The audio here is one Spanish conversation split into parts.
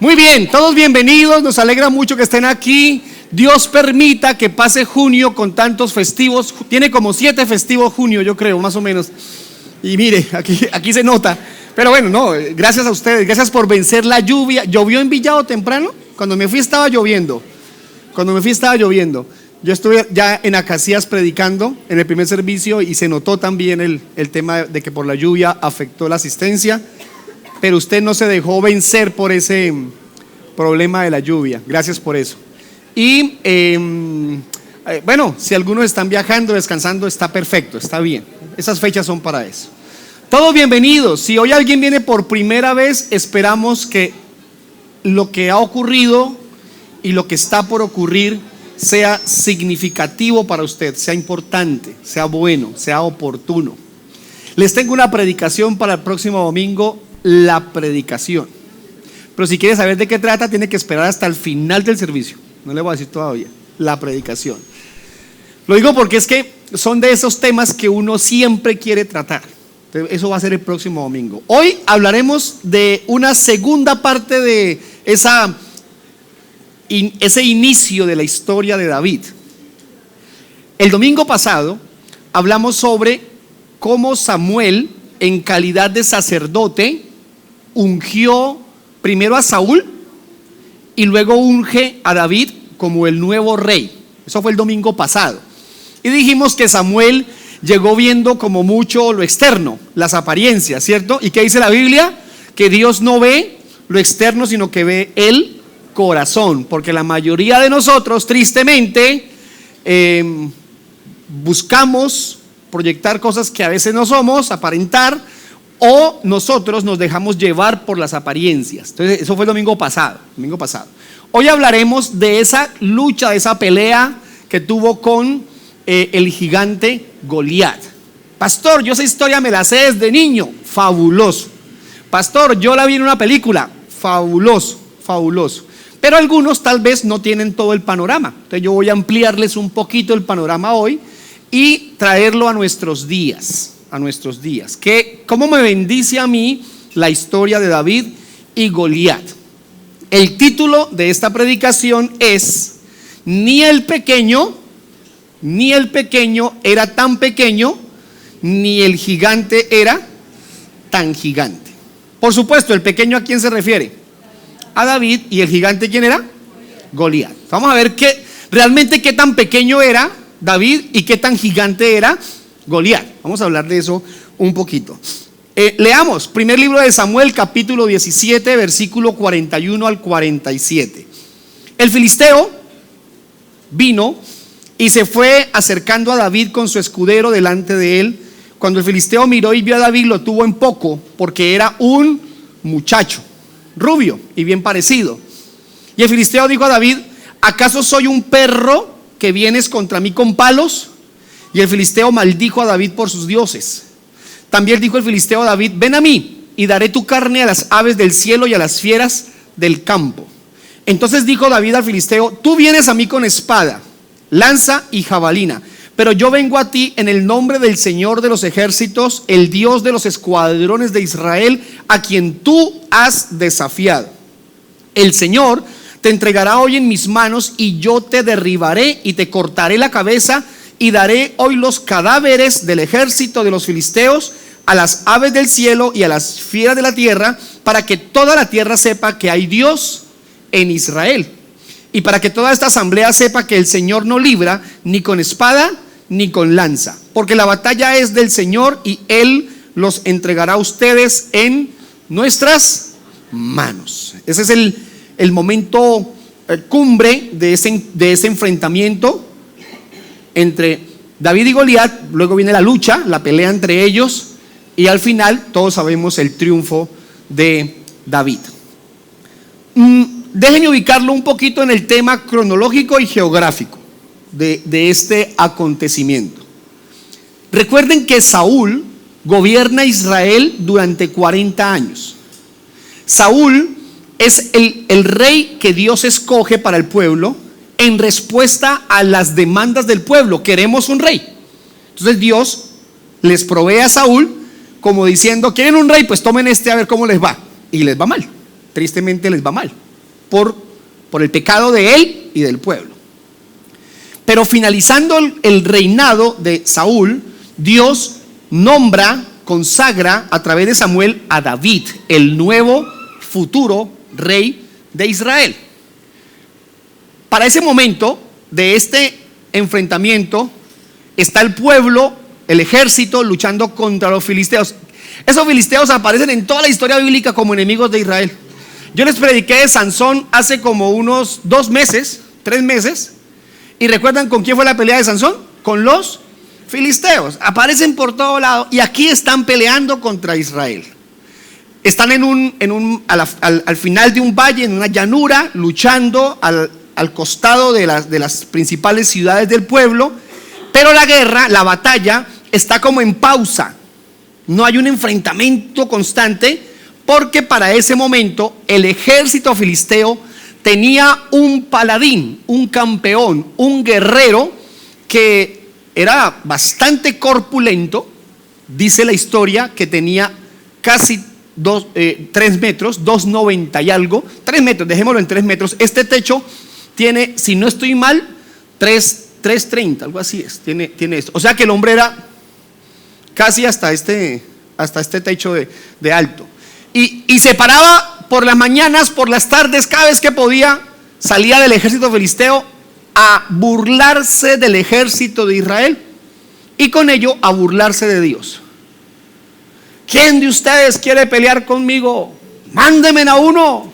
Muy bien, todos bienvenidos, nos alegra mucho que estén aquí. Dios permita que pase junio con tantos festivos. Tiene como 7 festivos junio, yo creo, más o menos. Y mire, aquí se nota. Pero bueno, no, gracias a ustedes, gracias por vencer la lluvia. ¿Llovió en Villado temprano? Cuando me fui estaba lloviendo. Yo estuve ya en Acacías predicando en el primer servicio y se notó también el tema de que por la lluvia afectó la asistencia. Pero usted no se dejó vencer por ese problema de la lluvia. Gracias por eso. Y bueno, si algunos están viajando, descansando, está perfecto, está bien. Esas fechas son para eso. Todos bienvenidos. Si hoy alguien viene por primera vez, esperamos que lo que ha ocurrido y lo que está por ocurrir sea significativo para usted, sea importante, sea bueno, sea oportuno. Les tengo una predicación para el próximo domingo, la predicación. Pero si quiere saber de qué trata, tiene que esperar hasta el final del servicio. No le voy a decir todavía, la predicación. Lo digo porque es que son de esos temas que uno siempre quiere tratar. Eso va a ser el próximo domingo. Hoy hablaremos de una segunda parte de ese inicio de la historia de David. El domingo pasado hablamos sobre cómo Samuel, en calidad de sacerdote, ungió primero a Saúl y luego unge a David como el nuevo rey. Eso fue el domingo pasado. Y dijimos que Samuel llegó viendo como mucho lo externo, las apariencias, ¿cierto? ¿Y qué dice la Biblia? Que Dios no ve lo externo, sino que ve el corazón. Porque la mayoría de nosotros, tristemente, buscamos proyectar cosas que a veces no somos, aparentar, o nosotros nos dejamos llevar por las apariencias. Entonces, eso fue el domingo pasado. Hoy hablaremos de esa lucha, de esa pelea que tuvo con el gigante Goliat. Pastor, yo esa historia me la sé desde niño. Fabuloso. Pastor, yo la vi en una película. Fabuloso. Pero algunos tal vez no tienen todo el panorama. Entonces yo voy a ampliarles un poquito el panorama hoy y traerlo a nuestros días. ¿Cómo me bendice a mí la historia de David y Goliat? El título de esta predicación es: ni el pequeño era tan pequeño, ni el gigante era tan gigante. Por supuesto, el pequeño, ¿a quién se refiere? A David. ¿Y el gigante quién era? Goliat. Vamos a ver realmente qué tan pequeño era David y qué tan gigante era Goliat. Vamos a hablar de eso un poquito. Leamos, primer libro de Samuel, capítulo 17, versículo 41 al 47. El filisteo vino y se fue acercando a David con su escudero delante de él. Cuando el filisteo miró y vio a David, lo tuvo en poco, porque era un muchacho, rubio y bien parecido. Y el filisteo dijo a David: ¿acaso soy un perro que vienes contra mí con palos? Y el filisteo maldijo a David por sus dioses. También dijo el filisteo a David: ven a mí y daré tu carne a las aves del cielo y a las fieras del campo. Entonces dijo David al filisteo: tú vienes a mí con espada, lanza y jabalina, pero yo vengo a ti en el nombre del Señor de los ejércitos, el Dios de los escuadrones de Israel, a quien tú has desafiado. El Señor te entregará hoy en mis manos y yo te derribaré y te cortaré la cabeza, y daré hoy los cadáveres del ejército de los filisteos a las aves del cielo y a las fieras de la tierra, para que toda la tierra sepa que hay Dios en Israel, y para que toda esta asamblea sepa que el Señor no libra ni con espada ni con lanza, porque la batalla es del Señor y Él los entregará a ustedes en nuestras manos. Ese es el momento cumbre de ese enfrentamiento entre David y Goliat. Luego viene la lucha, la pelea entre ellos, y al final todos sabemos el triunfo de David. Déjenme ubicarlo un poquito en el tema cronológico y geográfico de este acontecimiento. Recuerden que Saúl gobierna Israel durante 40 años. Saúl es el rey que Dios escoge para el pueblo en respuesta a las demandas del pueblo. Queremos un rey. Entonces Dios les provee a Saúl como diciendo: ¿quieren un rey? Pues tomen a ver cómo les va. Y les va mal, tristemente les va mal. por el pecado de él y del pueblo. Pero finalizando el reinado de Saúl, Dios nombra, consagra a través de Samuel a David, el nuevo futuro rey de Israel. Para ese momento de este enfrentamiento está el pueblo, el ejército luchando contra los filisteos. Esos filisteos aparecen en toda la historia bíblica como enemigos de Israel. Yo les prediqué de Sansón hace como unos 2 meses, 3 meses. ¿Y recuerdan con quién fue la pelea de Sansón? Con los filisteos. Aparecen por todo lado y aquí están peleando contra Israel. Están al final de un valle, en una llanura, luchando al costado de las principales ciudades del pueblo. Pero la guerra, la batalla, está como en pausa. No hay un enfrentamiento constante, porque para ese momento el ejército filisteo tenía un paladín, un campeón, un guerrero que era bastante corpulento. Dice la historia que tenía casi 3 metros, 2,90 y algo, 3 metros, dejémoslo en 3 metros. Este techo tiene, si no estoy mal, 3,30, algo así es, tiene esto. O sea que el hombre era casi hasta este techo de alto. Y se paraba por las mañanas, por las tardes, cada vez que podía, salía del ejército filisteo a burlarse del ejército de Israel y con ello a burlarse de Dios. ¿Quién de ustedes quiere pelear conmigo? Mándenme a uno.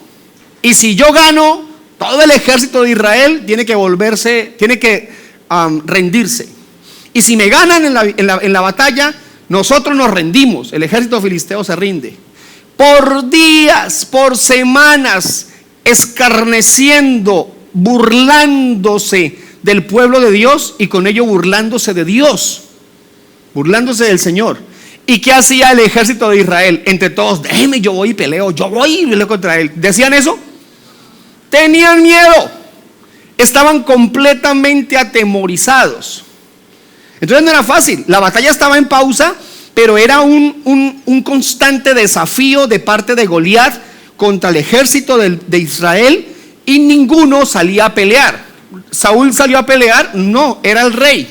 Y si yo gano, todo el ejército de Israel tiene que rendirse. Y si me ganan en la batalla, nosotros nos rendimos. El ejército filisteo se rinde. Por días, por semanas, escarneciendo, burlándose del pueblo de Dios y con ello burlándose de Dios, burlándose del Señor. ¿Y qué hacía el ejército de Israel? Entre todos, déjeme, yo voy y peleo contra él. ¿Decían eso? Tenían miedo, estaban completamente atemorizados. Entonces no era fácil, la batalla estaba en pausa, pero era un constante desafío de parte de Goliat contra el ejército de Israel, y ninguno salía a pelear. ¿Saúl salió a pelear? No, era el rey.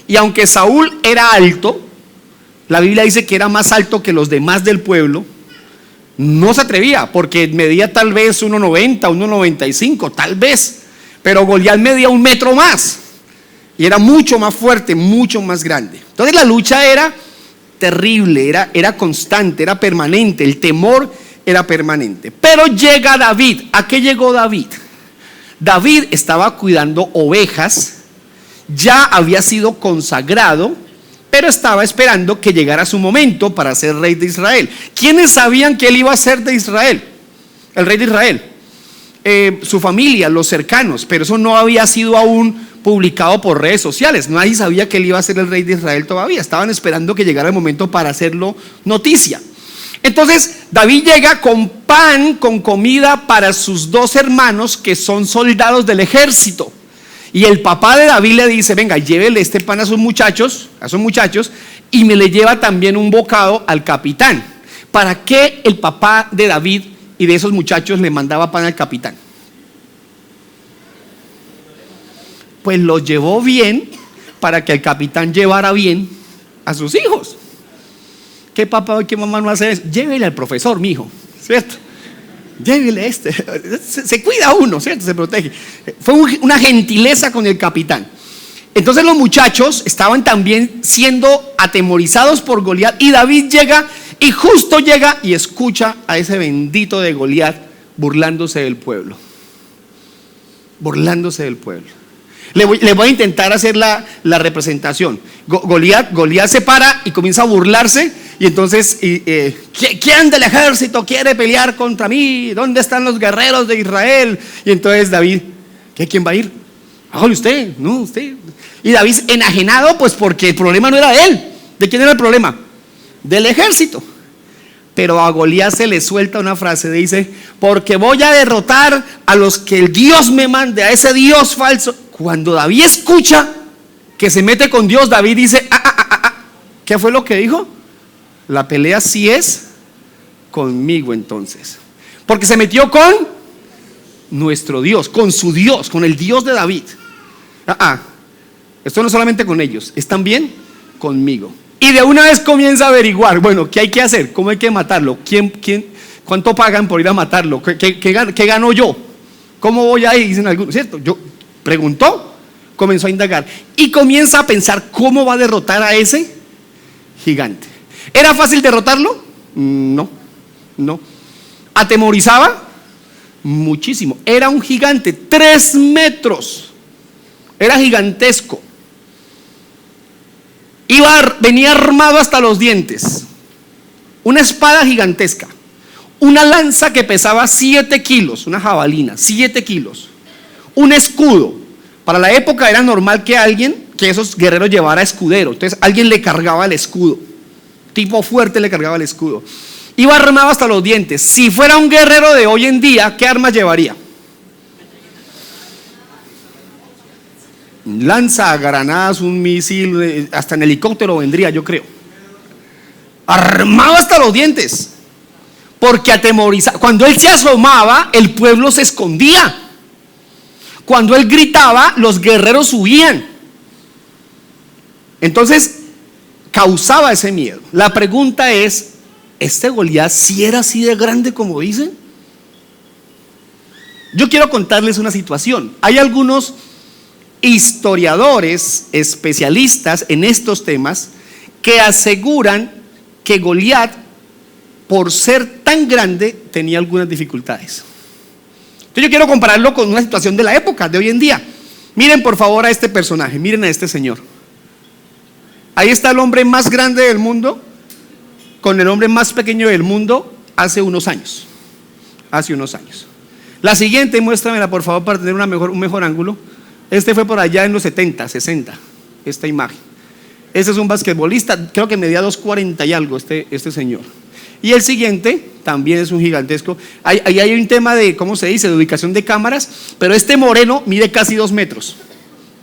Y aunque Saúl era alto, la Biblia dice que era más alto que los demás del pueblo, no se atrevía, porque medía tal vez 1,90, 1,95, tal vez. Pero Goliat medía 1 metro más y era mucho más fuerte, mucho más grande. Entonces la lucha era terrible, era constante, era permanente, el temor era permanente. Pero llega David. ¿A qué llegó David? David estaba cuidando ovejas, ya había sido consagrado, pero estaba esperando que llegara su momento para ser rey de Israel. ¿Quiénes sabían que él iba a ser de Israel? El rey de Israel. Su familia, los cercanos, pero eso no había sido aún publicado por redes sociales. Nadie sabía que él iba a ser el rey de Israel todavía. Estaban esperando que llegara el momento para hacerlo noticia. Entonces David llega con pan, con comida para sus 2 hermanos que son soldados del ejército. Y el papá de David le dice: venga, llévele este pan a esos muchachos, y me le lleva también un bocado al capitán. ¿Para qué el papá de David y de esos muchachos le mandaba pan al capitán? Pues los llevó bien para que el capitán llevara bien a sus hijos. ¿Qué papá o qué mamá no hace eso? Llévele al profesor, mijo, ¿cierto? Llévele se cuida uno, ¿cierto? Se protege. Fue una gentileza con el capitán. Entonces los muchachos estaban también siendo atemorizados por Goliat, y David llega, y justo llega y escucha a ese bendito de Goliat burlándose del pueblo. Burlándose del pueblo. Le voy a intentar hacer la representación. Goliat se para y comienza a burlarse. Y entonces, ¿quién del ejército quiere pelear contra mí? ¿Dónde están los guerreros de Israel? Y entonces David, ¿quién va a ir? Hágale usted, no, usted. Y David enajenado, pues porque el problema no era de él. ¿De quién era el problema? Del ejército. Pero a Goliat se le suelta una frase, dice: porque voy a derrotar a los que el Dios me mande, a ese Dios falso. Cuando David escucha que se mete con Dios, David dice: ¿qué fue lo que dijo? La pelea sí es conmigo entonces. Porque se metió con nuestro Dios, con su Dios, con el Dios de David. Esto no solamente con ellos, es también conmigo. Y de una vez comienza a averiguar, bueno, ¿qué hay que hacer? ¿Cómo hay que matarlo? ¿Cuánto pagan por ir a matarlo? ¿Qué gano yo? ¿Cómo voy a ir? Dicen algunos, ¿cierto? Yo preguntó, comenzó a indagar y comienza a pensar cómo va a derrotar a ese gigante. ¿Era fácil derrotarlo? No. ¿Atemorizaba? Muchísimo. Era un gigante, 3 metros. Era gigantesco. Venía armado hasta los dientes. Una espada gigantesca. Una lanza que pesaba 7 kilos, una jabalina, 7 kilos. Un escudo. Para la época era normal que esos guerreros llevara escudero. Entonces alguien le cargaba el escudo. Tipo fuerte le cargaba el escudo. Iba armado hasta los dientes. Si fuera un guerrero de hoy en día, ¿qué armas llevaría? Lanza, granadas, un misil, hasta en helicóptero vendría, yo creo. Armado hasta los dientes. Porque atemorizaba. Cuando él se asomaba, el pueblo se escondía. Cuando él gritaba, los guerreros huían. Entonces, causaba ese miedo. La pregunta es, ¿este Goliat sí era así de grande como dicen? Yo quiero contarles una situación. Hay algunos historiadores, especialistas en estos temas, que aseguran que Goliat, por ser tan grande, tenía algunas dificultades. Entonces yo quiero compararlo con una situación de la época, de hoy en día. Miren por favor a este personaje, miren a este señor. Ahí está el hombre más grande del mundo con el hombre más pequeño del mundo hace unos años. La siguiente, muéstramela por favor para tener un mejor ángulo. Este fue por allá en los 70, 60, esta imagen. Este es un basquetbolista, creo que medía 2.40 y algo este señor. Y el siguiente también es un gigantesco. Ahí hay un tema de, ¿cómo se dice?, de ubicación de cámaras, pero este moreno mide casi 2 metros.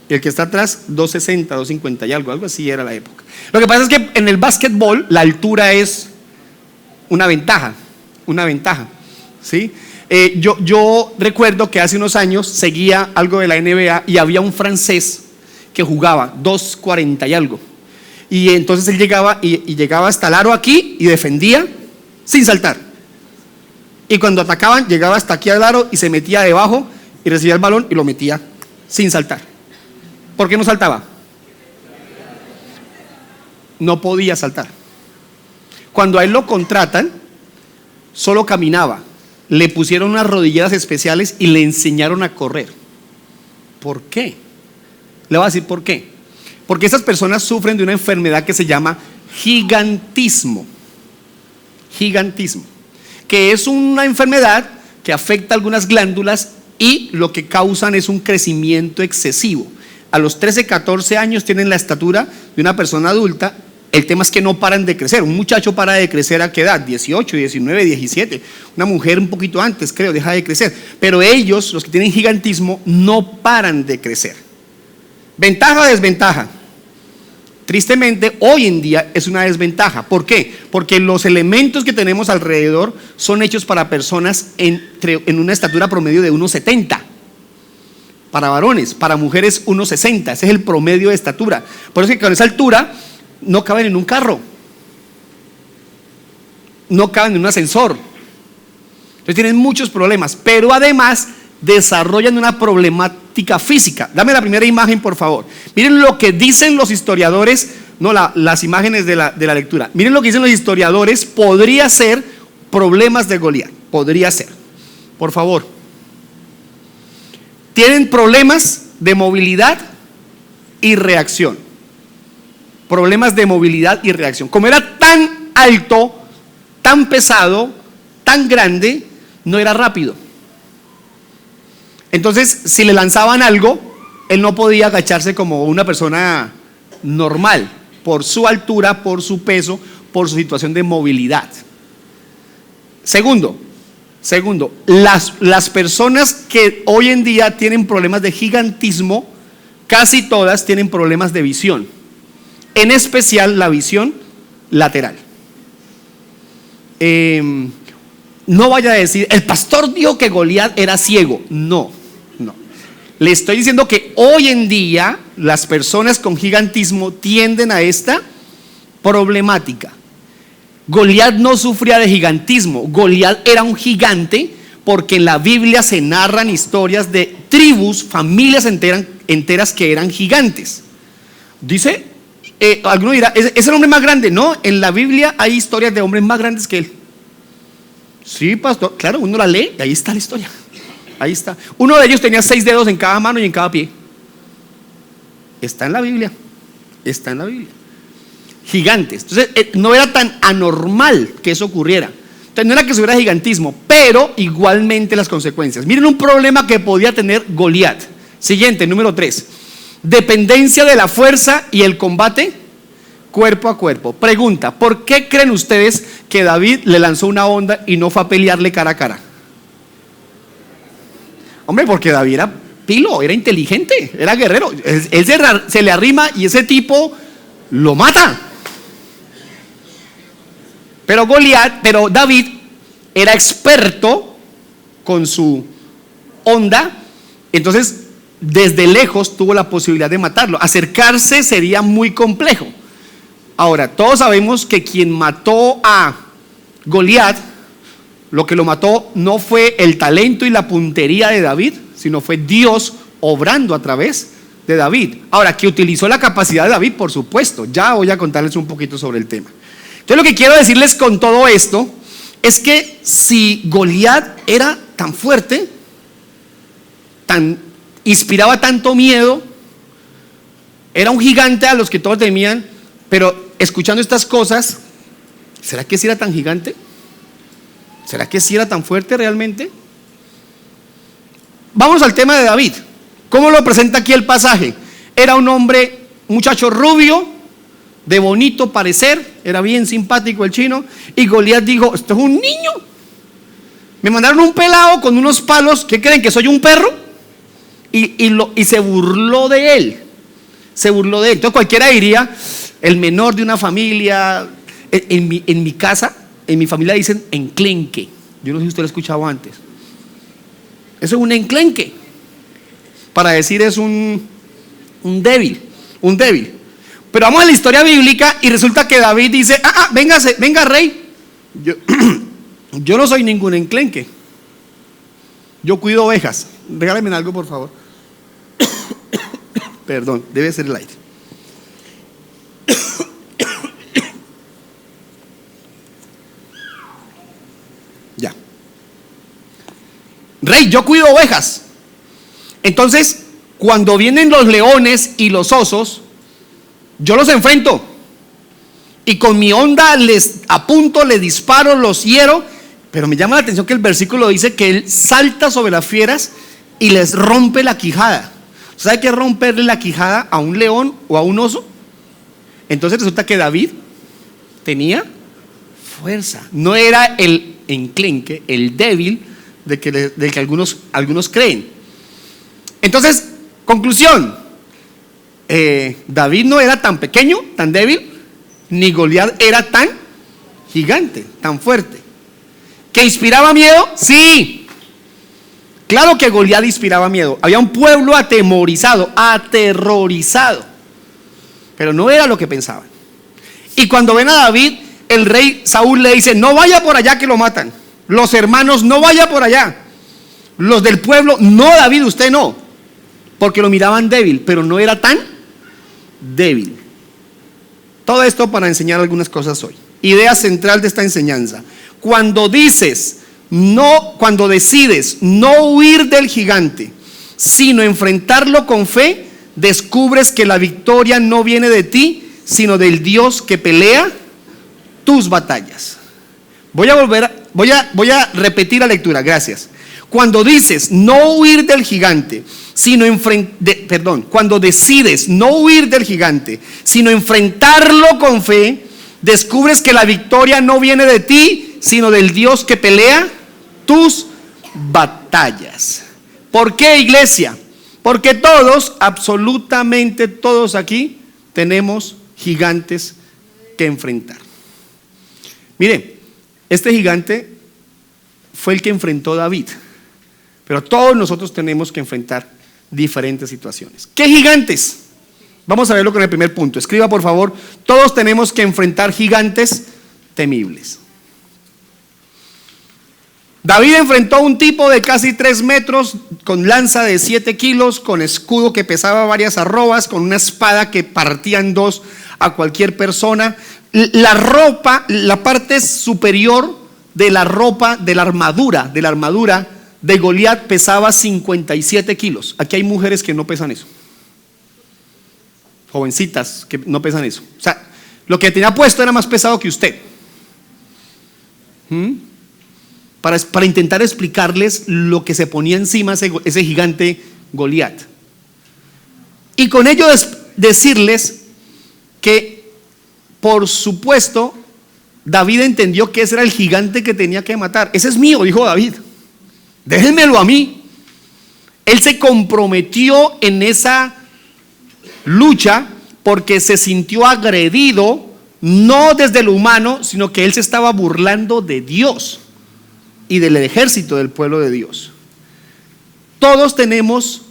Y el que está atrás, 2.60, 2.50 y algo así era la época. Lo que pasa es que en el básquetbol la altura es una ventaja, ¿sí? Yo recuerdo que hace unos años seguía algo de la NBA y había un francés que jugaba 2.40 y algo. Y entonces él llegaba y llegaba hasta el aro aquí y defendía sin saltar. Y cuando atacaban, llegaba hasta aquí al aro y se metía debajo y recibía el balón y lo metía sin saltar. ¿Por qué no saltaba? No podía saltar. Cuando a él lo contratan, solo caminaba. Le pusieron unas rodilleras especiales y le enseñaron a correr. ¿Por qué? Le voy a decir por qué. Porque esas personas sufren de una enfermedad que se llama gigantismo. Que es una enfermedad que afecta algunas glándulas y lo que causan es un crecimiento excesivo. A los 13, 14 años tienen la estatura de una persona adulta. El tema es que no paran de crecer. Un muchacho para de crecer ¿a qué edad? 18, 19, 17. Una mujer un poquito antes, creo, deja de crecer. Pero ellos, los que tienen gigantismo, no paran de crecer. ¿Ventaja o desventaja? Tristemente, hoy en día es una desventaja. ¿Por qué? Porque los elementos que tenemos alrededor son hechos para personas en una estatura promedio de 1,70. Para varones, para mujeres 1,60. Ese es el promedio de estatura. Por eso es que con esa altura no caben en un carro, no caben en un ascensor. Entonces tienen muchos problemas, pero además desarrollan una problemática física. Dame la primera imagen, por favor. Miren lo que dicen los historiadores, no las imágenes de la lectura. Miren lo que dicen los historiadores, podría ser problemas de Goliat, podría ser. Por favor. Tienen problemas de movilidad y reacción. Problemas de movilidad y reacción. Como era tan alto, tan pesado, tan grande, no era rápido. Entonces, si le lanzaban algo, él no podía agacharse como una persona normal, por su altura, por su peso, por su situación de movilidad. Segundo, las personas que hoy en día tienen problemas de gigantismo, casi todas tienen problemas de visión, en especial la visión lateral. no vaya a decir, el pastor dijo que Goliat era ciego. No, no. Le estoy diciendo que hoy en día las personas con gigantismo tienden a esta problemática. Goliat no sufría de gigantismo. Goliat era un gigante porque en la Biblia se narran historias de tribus, familias enteras que eran gigantes. Dice, alguno dirá, ¿es el hombre más grande? No, en la Biblia hay historias de hombres más grandes que él. Sí, pastor, claro, uno la lee y ahí está la historia. Ahí está. Uno de ellos tenía 6 dedos en cada mano y en cada pie. Está en la Biblia. Está en la Biblia. Gigantes. Entonces, no era tan anormal que eso ocurriera. Entonces, no era que hubiera gigantismo, pero igualmente las consecuencias. Miren un problema que podía tener Goliat. Siguiente, número 3. Dependencia de la fuerza y el combate cuerpo a cuerpo. Pregunta, ¿por qué creen ustedes que David le lanzó una onda y no fue a pelearle cara a cara? Hombre, porque David era pilo, era inteligente, era guerrero. Él se le arrima y ese tipo lo mata. Pero David era experto con su onda, entonces desde lejos tuvo la posibilidad de matarlo. Acercarse sería muy complejo. Ahora, todos sabemos que quien mató a Goliat, lo que lo mató no fue el talento y la puntería de David, sino fue Dios obrando a través de David. Ahora, que utilizó la capacidad de David, por supuesto. Ya voy a contarles un poquito sobre el tema. Entonces, lo que quiero decirles con todo esto es que si Goliat era tan fuerte, inspiraba tanto miedo, era un gigante a los que todos temían, pero escuchando estas cosas, ¿será que sí era tan gigante? ¿Será que sí era tan fuerte realmente? Vamos al tema de David. ¿Cómo lo presenta aquí el pasaje? Era un hombre, muchacho rubio, de bonito parecer, era bien simpático el chino, y Goliat dijo, esto es un niño. Me mandaron un pelado con unos palos, ¿qué creen? ¿Que soy un perro? Y se burló de él. Se burló de él. Entonces cualquiera diría, el menor de una familia, en mi casa, en mi familia dicen enclenque. Yo no sé si usted lo ha escuchado antes. Eso es un enclenque. Para decir es un débil. Un débil. Pero vamos a la historia bíblica y resulta que David dice, venga rey. Yo no soy ningún enclenque. Yo cuido ovejas. Regálame algo, por favor. Perdón, debe ser el aire. Ya. Rey, yo cuido ovejas. Entonces, cuando vienen los leones y los osos, yo los enfrento. Y con mi onda les apunto, les disparo, los hiero. Pero me llama la atención que el versículo dice que él salta sobre las fieras y les rompe la quijada. ¿Sabe qué es romperle la quijada a un león o a un oso? Entonces resulta que David tenía fuerza. No era el enclenque, el débil del que algunos creen. Entonces, conclusión, David no era tan pequeño, tan débil, ni Goliat era tan gigante, tan fuerte. ¿Que inspiraba miedo? Sí. Claro que Goliat inspiraba miedo. Había un pueblo atemorizado, aterrorizado. Pero no era lo que pensaban. Y cuando ven a David, el rey Saúl le dice, no vaya por allá que lo matan. Los hermanos, no vaya por allá. Los del pueblo, no, David, usted no. Porque lo miraban débil, pero no era tan débil. Todo esto para enseñar algunas cosas hoy. Idea central de esta enseñanza. Cuando decides no huir del gigante, sino enfrentarlo con fe, descubres que la victoria no viene de ti, sino del Dios que pelea tus batallas. Voy a repetir la lectura, gracias. Cuando dices no huir del gigante, cuando decides no huir del gigante, sino enfrentarlo con fe, descubres que la victoria no viene de ti, sino del Dios que pelea tus batallas. ¿Por qué, iglesia? Porque todos, absolutamente todos aquí, tenemos gigantes que enfrentar. Mire, este gigante fue el que enfrentó a David. Pero todos nosotros tenemos que enfrentar diferentes situaciones. ¿Qué gigantes? Vamos a verlo con el primer punto. Escriba, por favor. Todos tenemos que enfrentar gigantes temibles. David enfrentó a un tipo de casi 3 metros, con lanza de 7 kilos, con escudo que pesaba varias arrobas, con una espada que partía en dos a cualquier persona. La ropa, la parte superior de la ropa, de la armadura de Goliat pesaba 57 kilos. Aquí hay mujeres que no pesan eso. Jovencitas que no pesan eso. O sea, lo que tenía puesto era más pesado que usted. Para intentar explicarles lo que se ponía encima ese gigante Goliat. Y con ello decirles que, por supuesto, David entendió que ese era el gigante que tenía que matar. Ese es mío, dijo David. Déjenmelo a mí. Él se comprometió en esa lucha porque se sintió agredido, no desde lo humano, sino que él se estaba burlando de Dios y del ejército del pueblo de Dios. Todos tenemos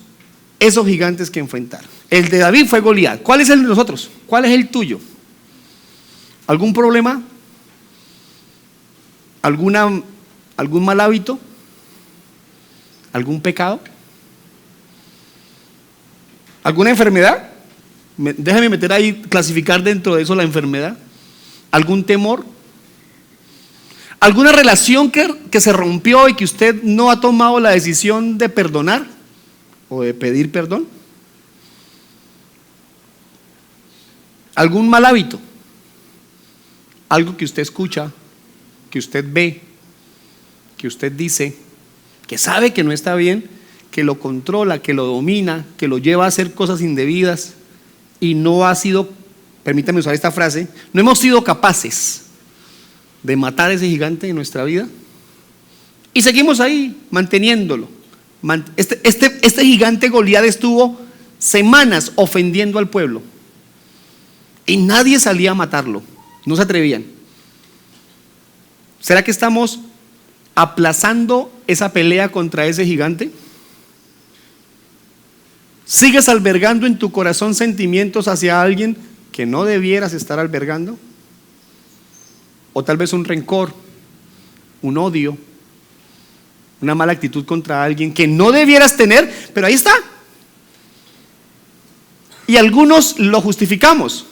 esos gigantes que enfrentar. El de David fue Goliat. ¿Cuál es el de nosotros? ¿Cuál es el tuyo? ¿Algún problema? ¿Algún mal hábito? ¿Algún pecado? ¿Alguna enfermedad? Déjame meter ahí, clasificar dentro de eso la enfermedad. ¿Algún temor? ¿Alguna relación que se rompió y que usted no ha tomado la decisión de perdonar o de pedir perdón? ¿Algún mal hábito? Algo que usted escucha, que usted ve, que usted dice, que sabe que no está bien, que lo controla, que lo domina, que lo lleva a hacer cosas indebidas y no ha sido, permítame usar esta frase, no hemos sido capaces de matar ese gigante en nuestra vida y seguimos ahí manteniéndolo. Este gigante Goliat estuvo semanas ofendiendo al pueblo y nadie salía a matarlo, no se atrevían. ¿Será que estamos aplazando esa pelea contra ese gigante? ¿Sigues albergando en tu corazón sentimientos hacia alguien que no debieras estar albergando? O tal vez un rencor, un odio, una mala actitud contra alguien que no debieras tener, pero ahí está. Y algunos lo justificamos.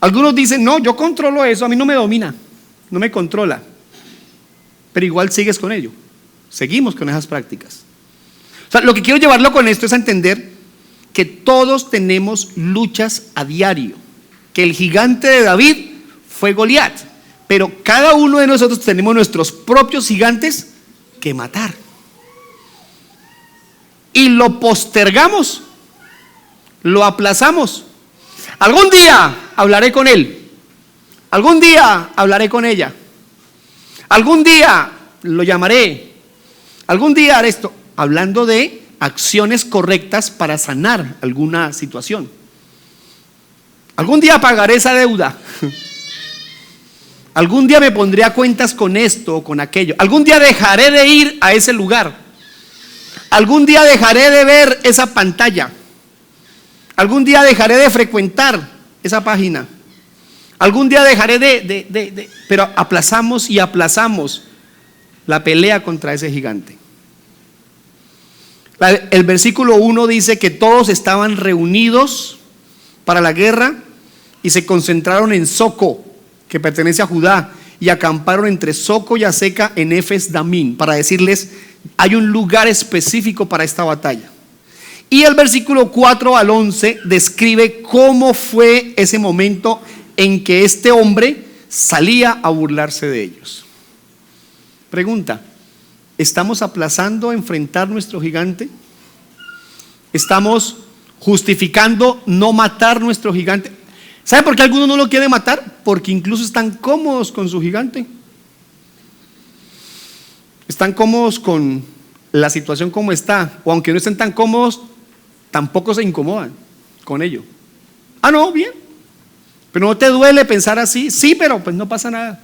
Algunos dicen, no, yo controlo eso, a mí no me domina, no me controla. Pero igual sigues con ello. Seguimos con esas prácticas. O sea, lo que quiero llevarlo con esto es a entender que todos tenemos luchas a diario. Que el gigante de David fue Goliat, pero cada uno de nosotros tenemos nuestros propios gigantes que matar. Y lo postergamos, lo aplazamos. Algún día hablaré con él. Algún día hablaré con ella. Algún día lo llamaré. Algún día haré esto. Hablando de acciones correctas para sanar alguna situación. Algún día pagaré esa deuda. Algún día me pondré a cuentas con esto o con aquello. Algún día dejaré de ir a ese lugar. Algún día dejaré de ver esa pantalla. Algún día dejaré de frecuentar esa página. Algún día dejaré pero aplazamos y aplazamos la pelea contra ese gigante. El versículo 1 dice que todos estaban reunidos para la guerra y se concentraron en Soco, que pertenece a Judá, y acamparon entre Soco y Azeca en Efes Damín, para decirles, hay un lugar específico para esta batalla. Y el versículo 4 al 11 describe cómo fue ese momento en que este hombre salía a burlarse de ellos. Pregunta: ¿estamos aplazando enfrentar nuestro gigante? ¿Estamos justificando no matar nuestro gigante? ¿Sabe por qué algunos no lo quieren matar? Porque incluso están cómodos con su gigante. Están cómodos con la situación como está, o aunque no estén tan cómodos, tampoco se incomodan con ello. Ah, no, bien. Pero no te duele pensar así. Sí, pero pues no pasa nada.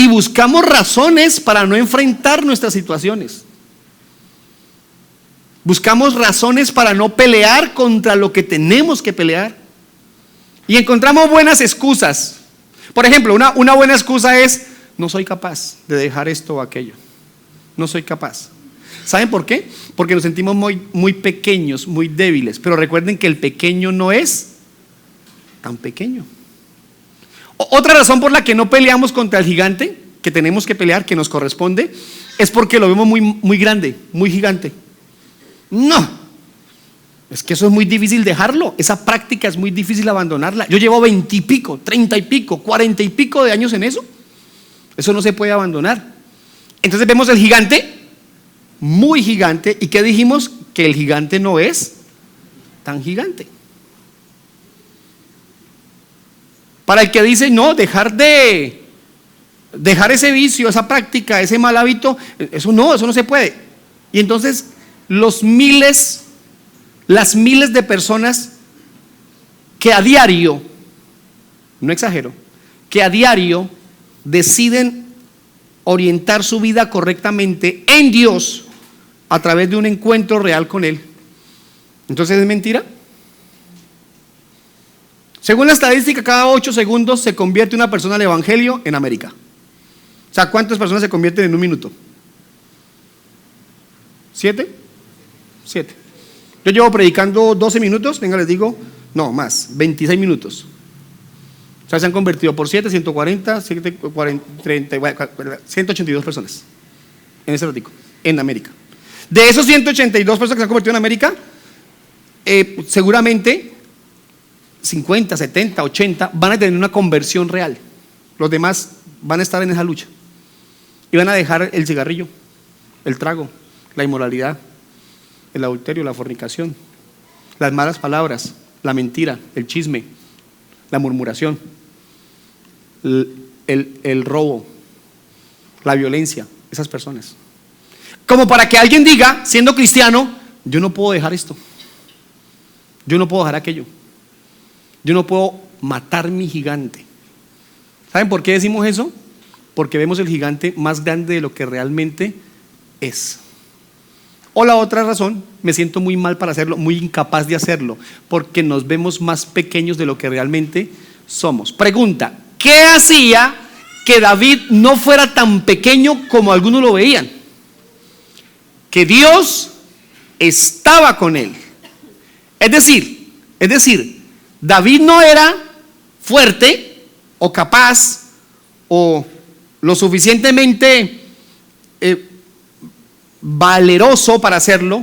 y buscamos razones para no enfrentar nuestras situaciones. Buscamos razones para no pelear contra lo que tenemos que pelear. Y encontramos buenas excusas. Por ejemplo, una buena excusa es: no soy capaz de dejar esto o aquello. No soy capaz. ¿Saben por qué? Porque nos sentimos muy pequeños, muy débiles. Pero recuerden que el pequeño no es tan pequeño. Otra razón por la que no peleamos contra el gigante que tenemos que pelear, que nos corresponde, es porque lo vemos muy grande, muy gigante. No, es que eso es muy difícil dejarlo. Esa práctica es muy difícil abandonarla. Yo llevo 20 y pico, 30 y pico, 40 y pico de años en eso. Eso no se puede abandonar. Entonces vemos el gigante, muy gigante. ¿Y qué dijimos? Que el gigante no es tan gigante. Para el que dice: no, dejar ese vicio, esa práctica, ese mal hábito, eso no se puede. Y entonces las miles de personas que a diario, no exagero, que a diario deciden orientar su vida correctamente en Dios a través de un encuentro real con Él, entonces ¿es mentira? Según la estadística, cada 8 segundos se convierte una persona al evangelio en América. O sea, ¿cuántas personas se convierten en un minuto? ¿7? Yo llevo predicando 12 minutos, venga les digo, no más, 26 minutos. O sea, se han convertido por 7, 140, 182 personas en ese ratico, en América. De esos 182 personas que se han convertido en América, seguramente 50, 70, 80 van a tener una conversión real. Los demás van a estar en esa lucha y van a dejar el cigarrillo, el trago, la inmoralidad, el adulterio, la fornicación, las malas palabras, la mentira, el chisme, la murmuración, el robo, la violencia. Esas personas, como para que alguien diga, siendo cristiano: yo no puedo dejar esto, yo no puedo dejar aquello, yo no puedo matar mi gigante. ¿Saben por qué decimos eso? Porque vemos el gigante más grande de lo que realmente es. O la otra razón, me siento muy mal para hacerlo, muy incapaz de hacerlo, porque nos vemos más pequeños de lo que realmente somos. Pregunta: ¿qué hacía que David no fuera tan pequeño como algunos lo veían? Que Dios estaba con él. Es decir, David no era fuerte o capaz o lo suficientemente valeroso para hacerlo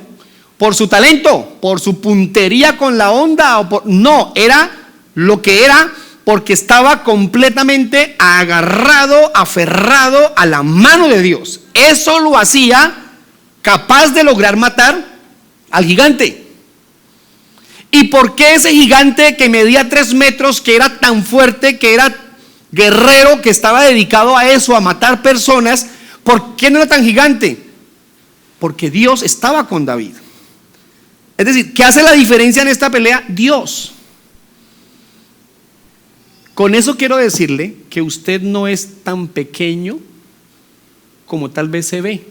por su talento, por su puntería con la onda, no, era lo que era porque estaba completamente agarrado, aferrado a la mano de Dios. Eso lo hacía capaz de lograr matar al gigante. ¿Y por qué ese gigante que medía 3 metros, que era tan fuerte, que era guerrero, que estaba dedicado a eso, a matar personas, por qué no era tan gigante? Porque Dios estaba con David. Es decir, ¿qué hace la diferencia en esta pelea? Dios. Con eso quiero decirle que usted no es tan pequeño como tal vez se ve,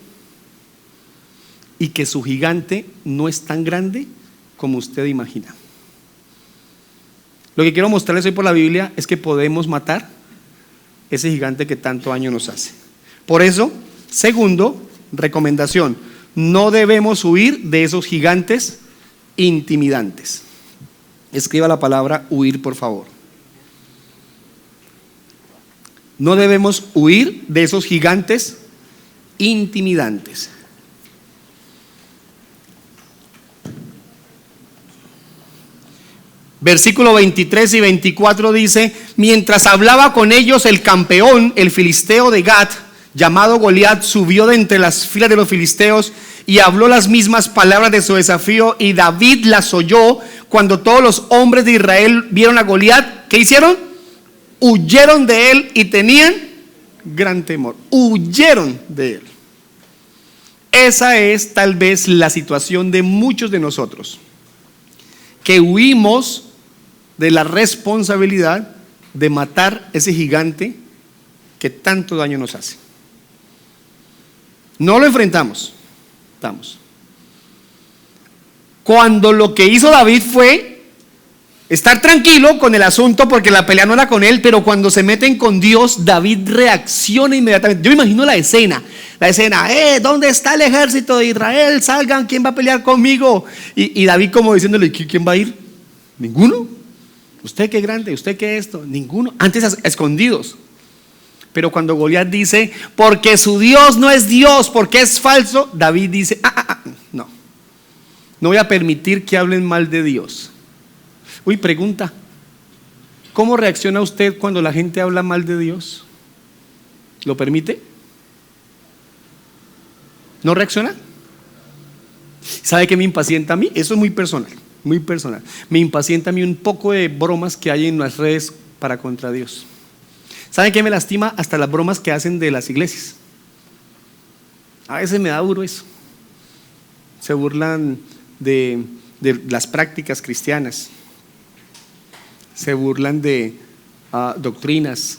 y que su gigante no es tan grande como usted imagina. Lo que quiero mostrarles hoy por la Biblia es que podemos matar ese gigante que tanto daño nos hace. Por eso, segundo, recomendación: no debemos huir de esos gigantes intimidantes. Escriba la palabra huir, por favor. No debemos huir de esos gigantes intimidantes. Versículo 23 y 24 dice: mientras hablaba con ellos, el campeón, el filisteo de Gat, llamado Goliat, subió de entre las filas de los filisteos y habló las mismas palabras de su desafío, y David las oyó. Cuando todos los hombres de Israel vieron a Goliat, ¿qué hicieron? Huyeron de él y tenían gran temor. Huyeron de él. Esa es tal vez la situación de muchos de nosotros, que huimos de la responsabilidad de matar ese gigante que tanto daño nos hace. No lo enfrentamos. Cuando lo que hizo David fue estar tranquilo con el asunto porque la pelea no era con él, pero cuando se meten con Dios, David reacciona inmediatamente. Yo imagino la escena, ¿dónde está el ejército de Israel? Salgan, ¿quién va a pelear conmigo? Y David como diciéndole, ¿quién va a ir? Ninguno. ¿Usted qué grande? ¿Usted qué esto? Ninguno. Antes escondidos. Pero cuando Goliat dice, porque su Dios no es Dios, porque es falso, David dice, no voy a permitir que hablen mal de Dios. Uy, pregunta, ¿cómo reacciona usted cuando la gente habla mal de Dios? ¿Lo permite? ¿No reacciona? ¿Sabe qué me impacienta a mí? Eso es muy personal. Me impacienta a mí un poco de bromas que hay en las redes para contra Dios. ¿Saben qué me lastima? Hasta las bromas que hacen de las iglesias. A veces me da duro eso. Se burlan de las prácticas cristianas. Se burlan de doctrinas.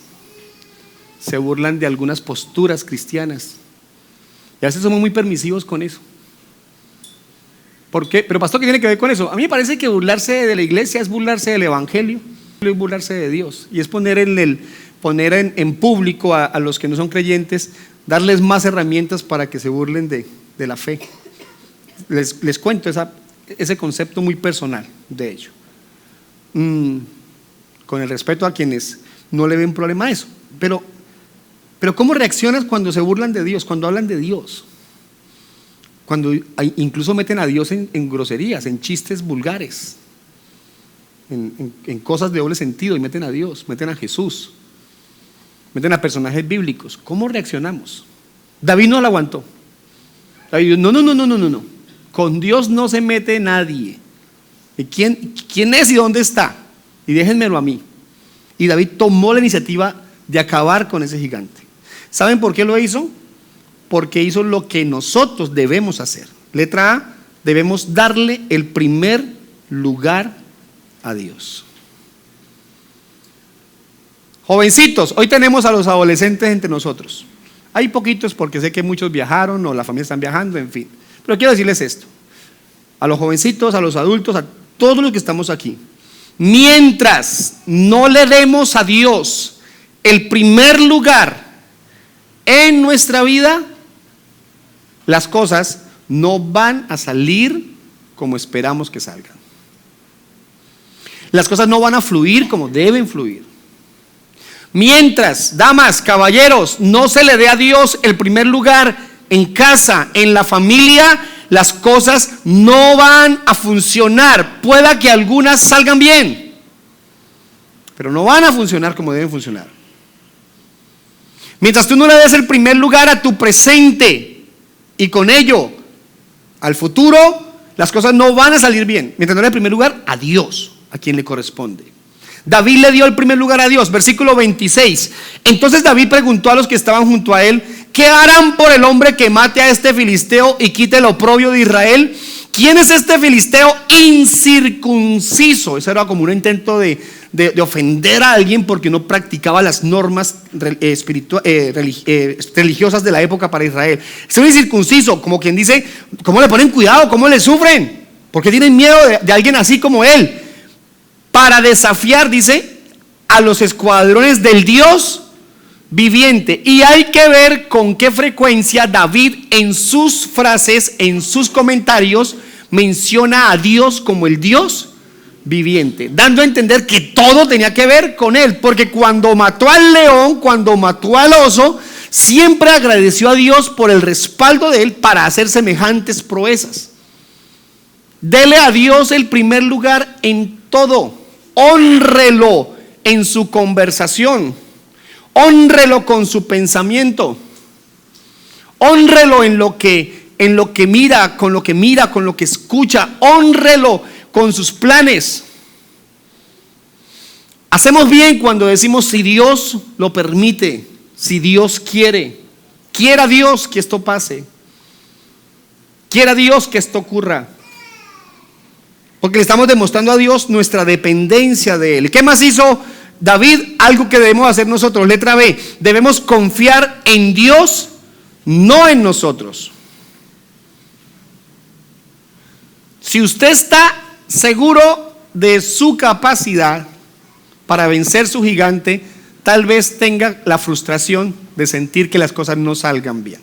Se burlan de algunas posturas cristianas. Y a veces somos muy permisivos con eso. ¿Por qué? Pero pastor, ¿qué tiene que ver con eso? A mí me parece que burlarse de la iglesia es burlarse del evangelio, es burlarse de Dios. Y es poner en público a los que no son creyentes, darles más herramientas para que se burlen de la fe. Les cuento ese concepto muy personal de ello. Con el respeto a quienes no le ven problema a eso. Pero ¿cómo reaccionas cuando se burlan de Dios? Cuando hablan de Dios. Cuando incluso meten a Dios en groserías, en chistes vulgares, en cosas de doble sentido, y meten a Dios, meten a Jesús, meten a personajes bíblicos. ¿Cómo reaccionamos? David no lo aguantó. David dijo, no. Con Dios no se mete nadie. ¿Y quién es y dónde está? Y déjenmelo a mí. Y David tomó la iniciativa de acabar con ese gigante. ¿Saben por qué lo hizo? Porque hizo lo que nosotros debemos hacer. Letra A, debemos darle el primer lugar a Dios. Jovencitos, hoy tenemos a los adolescentes entre nosotros. Hay poquitos porque sé que muchos viajaron o la familia están viajando, en fin. Pero quiero decirles esto, a los jovencitos, a los adultos, a todos los que estamos aquí. Mientras no le demos a Dios el primer lugar en nuestra vida, las cosas no van a salir como esperamos que salgan. Las cosas no van a fluir como deben fluir. Mientras, damas, caballeros, no se le dé a Dios el primer lugar en casa, en la familia, las cosas no van a funcionar. Pueda que algunas salgan bien, pero no van a funcionar como deben funcionar. Mientras tú no le des el primer lugar a tu presente y con ello al futuro, las cosas no van a salir bien. Mientras no le dé el primer lugar a Dios, a quien le corresponde. David le dio el primer lugar a Dios, versículo 26. Entonces David preguntó a los que estaban junto a él, ¿qué harán por el hombre que mate a este filisteo y quite el oprobio de Israel? ¿Quién es este filisteo incircunciso? Eso era como un intento de ofender a alguien porque no practicaba las normas religiosas de la época para Israel. Es un incircunciso, como quien dice, ¿cómo le ponen cuidado? ¿Cómo le sufren? ¿Por qué tienen miedo de alguien así como él? Para desafiar, dice, a los escuadrones del Dios viviente. Y hay que ver con qué frecuencia David en sus frases, en sus comentarios, menciona a Dios como el Dios viviente, dando a entender que todo tenía que ver con él, porque cuando mató al león, cuando mató al oso, siempre agradeció a Dios por el respaldo de él para hacer semejantes proezas. Dele a Dios el primer lugar en todo. Hónrelo en su conversación, hónrelo con su pensamiento, hónrelo en lo que mira, con lo que escucha, hónrelo con sus planes. Hacemos bien cuando decimos si Dios lo permite, si Dios quiera Dios que esto pase, quiera Dios que esto ocurra. Porque le estamos demostrando a Dios nuestra dependencia de Él. ¿Qué más hizo David, algo que debemos hacer nosotros, letra B, debemos confiar en Dios, no en nosotros. Si usted está seguro de su capacidad para vencer su gigante, tal vez tenga la frustración de sentir que las cosas no salgan bien.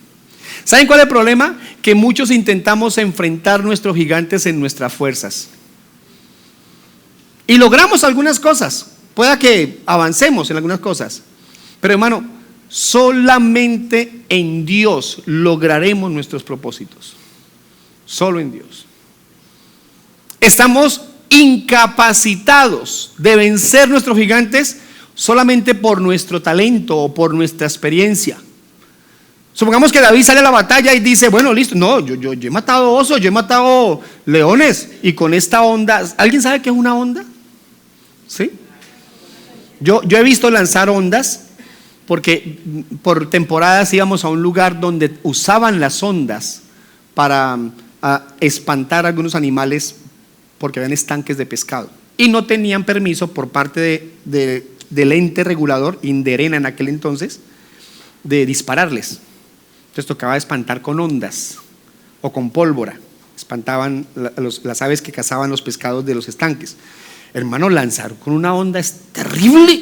¿Saben cuál es el problema? Que muchos intentamos enfrentar nuestros gigantes en nuestras fuerzas. Y logramos algunas cosas. Pueda que avancemos en algunas cosas. Pero hermano, solamente en Dios lograremos nuestros propósitos. Solo en Dios. Estamos incapacitados de vencer nuestros gigantes solamente por nuestro talento o por nuestra experiencia. Supongamos que David sale a la batalla y dice, bueno, listo, no, yo he matado osos, yo he matado leones, y con esta onda, ¿alguien sabe qué es una onda? ¿Sí? Yo he visto lanzar ondas, porque por temporadas íbamos a un lugar donde usaban las ondas para espantar a algunos animales, porque habían estanques de pescado y no tenían permiso por parte del ente regulador, Inderena en aquel entonces, de dispararles. Entonces tocaba espantar con ondas o con pólvora. Espantaban las aves que cazaban los pescados de los estanques. Hermano, lanzar con una onda es terrible.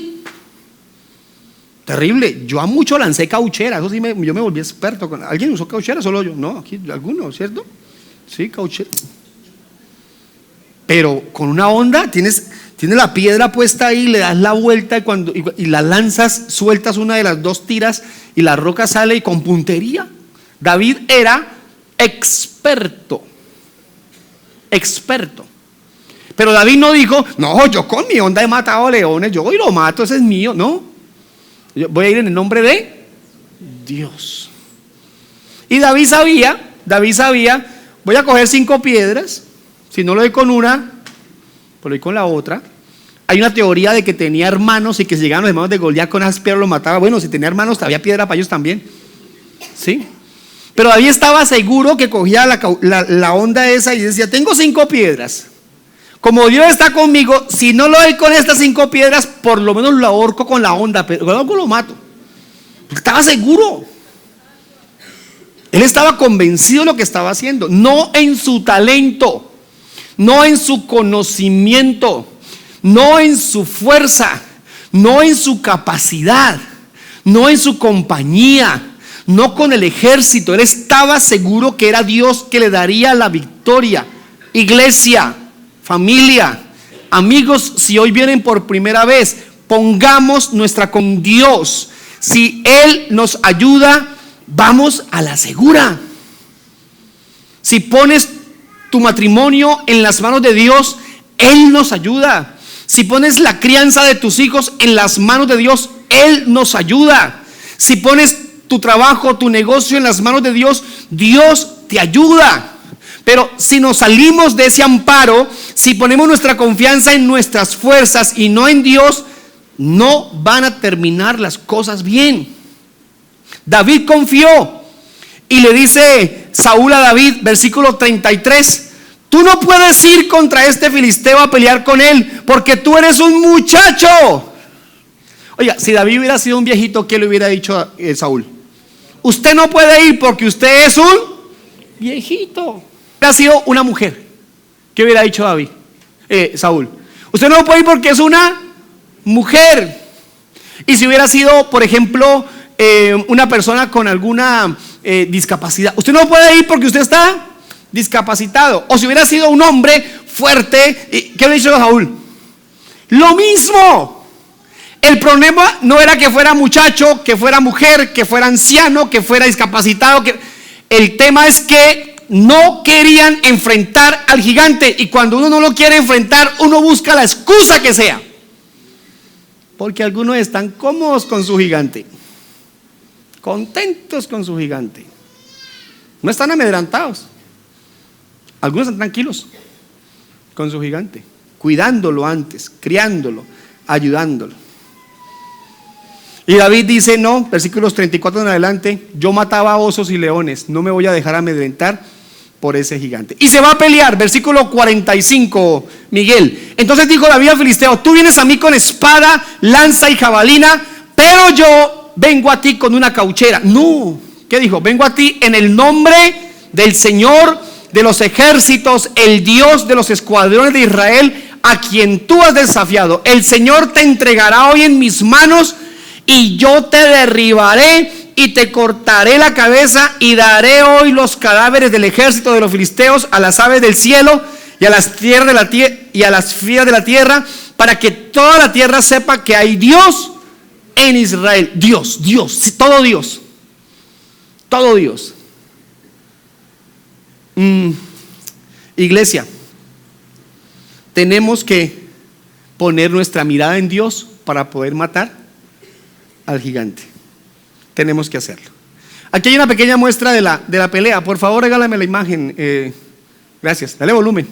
Terrible. Yo a mucho lancé cauchera. Eso sí, yo me volví experto. ¿Alguien usó cauchera? Solo yo. No, aquí alguno, ¿cierto? Sí, cauchera. Pero con una onda tienes la piedra puesta ahí, le das la vuelta y la lanzas, sueltas una de las dos tiras y la roca sale, y con puntería. David era experto. Pero David no dijo, no, yo con mi onda he matado leones, yo hoy lo mato, ese es mío. No, yo voy a ir en el nombre de Dios. Y David sabía, voy a coger 5 piedras. Si no lo doy con una, pues lo doy con la otra. Hay una teoría de que tenía hermanos y que si llegaban los hermanos de Goliat con esas piedras los mataba. Bueno, si tenía hermanos, había piedra para ellos también. ¿Sí? Pero David estaba seguro que cogía la onda esa y decía, tengo 5 piedras. Como Dios está conmigo, si no lo doy con estas 5 piedras, por lo menos lo ahorco con la onda, pero luego lo mato. Estaba seguro. Él estaba convencido de lo que estaba haciendo, no en su talento, no en su conocimiento, no en su fuerza, no en su capacidad, no en su compañía, no con el ejército. Él estaba seguro que era Dios que le daría la victoria. Iglesia, familia, amigos, si hoy vienen por primera vez, pongamos nuestra con Dios. Si Él nos ayuda, vamos a la segura. Si pones tu matrimonio en las manos de Dios, Él nos ayuda. Si pones la crianza de tus hijos en las manos de Dios, Él nos ayuda. Si pones tu trabajo, tu negocio en las manos de Dios, Dios te ayuda. Pero si nos salimos de ese amparo, si ponemos nuestra confianza en nuestras fuerzas y no en Dios, no van a terminar las cosas bien. David confió y le dice Saúl a David, versículo 33, tú no puedes ir contra este filisteo a pelear con él, porque tú eres un muchacho. Oiga, si David hubiera sido un viejito, ¿qué le hubiera dicho a Saúl? Usted no puede ir porque usted es un viejito. Hubiera sido una mujer, ¿qué hubiera dicho David? Saúl, usted no puede ir porque es una mujer. Y si hubiera sido, por ejemplo, una persona con alguna discapacidad, usted no puede ir porque usted está discapacitado. O si hubiera sido un hombre fuerte, ¿qué le dicho a Saúl? Lo mismo. El problema no era que fuera muchacho, que fuera mujer, que fuera anciano, que fuera discapacitado. El tema es que no querían enfrentar al gigante. Y cuando uno no lo quiere enfrentar, uno busca la excusa que sea. Porque algunos están cómodos con su gigante, contentos con su gigante. No están amedrentados. Algunos están tranquilos con su gigante, cuidándolo antes, criándolo, ayudándolo. Y David dice, no, versículos 34 en adelante, yo mataba osos y leones, no me voy a dejar amedrentar por ese gigante. Y se va a pelear, versículo 45, Miguel. Entonces dijo David al filisteo: tú vienes a mí con espada, lanza y jabalina, pero yo vengo a ti con una cauchera. No, ¿qué dijo? Vengo a ti en el nombre del Señor de los ejércitos, el Dios de los escuadrones de Israel, a quien tú has desafiado. El Señor te entregará hoy en mis manos, y yo te derribaré y te cortaré la cabeza, y daré hoy los cadáveres del ejército de los filisteos a las aves del cielo y a las tierras de la y a las fieras de la tierra, para que toda la tierra sepa que hay Dios en Israel. Dios, todo Dios, todo Dios. Iglesia, tenemos que poner nuestra mirada en Dios para poder matar al gigante. Tenemos que hacerlo. Aquí hay una pequeña muestra de la pelea. Por favor, regálame la imagen. Gracias, dale volumen.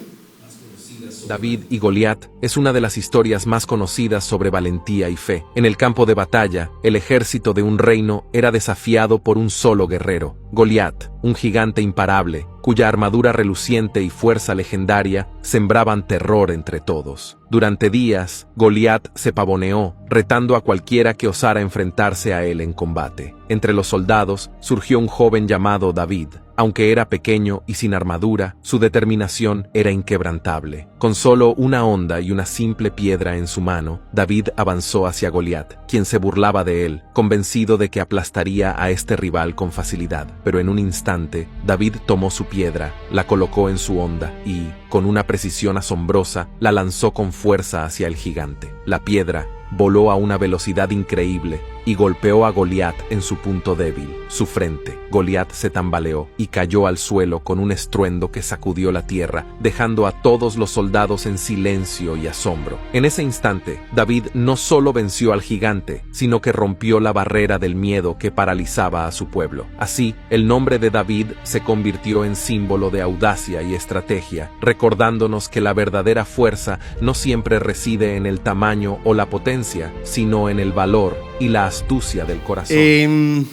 David y Goliat es una de las historias más conocidas sobre valentía y fe. En el campo de batalla, el ejército de un reino era desafiado por un solo guerrero, Goliat, un gigante imparable, cuya armadura reluciente y fuerza legendaria sembraban terror entre todos. Durante días, Goliat se pavoneó, retando a cualquiera que osara enfrentarse a él en combate. Entre los soldados surgió un joven llamado David. Aunque era pequeño y sin armadura, su determinación era inquebrantable. Con solo una honda y una simple piedra en su mano, David avanzó hacia Goliat, quien se burlaba de él, convencido de que aplastaría a este rival con facilidad. Pero en un instante, David tomó su piedra, la colocó en su honda y, con una precisión asombrosa, la lanzó con fuerza hacia el gigante. La piedra voló a una velocidad increíble y golpeó a Goliat en su punto débil, su frente. Goliat se tambaleó y cayó al suelo con un estruendo que sacudió la tierra, dejando a todos los soldados en silencio y asombro. En ese instante, David no solo venció al gigante, sino que rompió la barrera del miedo que paralizaba a su pueblo. Así, el nombre de David se convirtió en símbolo de audacia y estrategia, recordándonos que la verdadera fuerza no siempre reside en el tamaño o la potencia, sino en el valor y la astucia del corazón.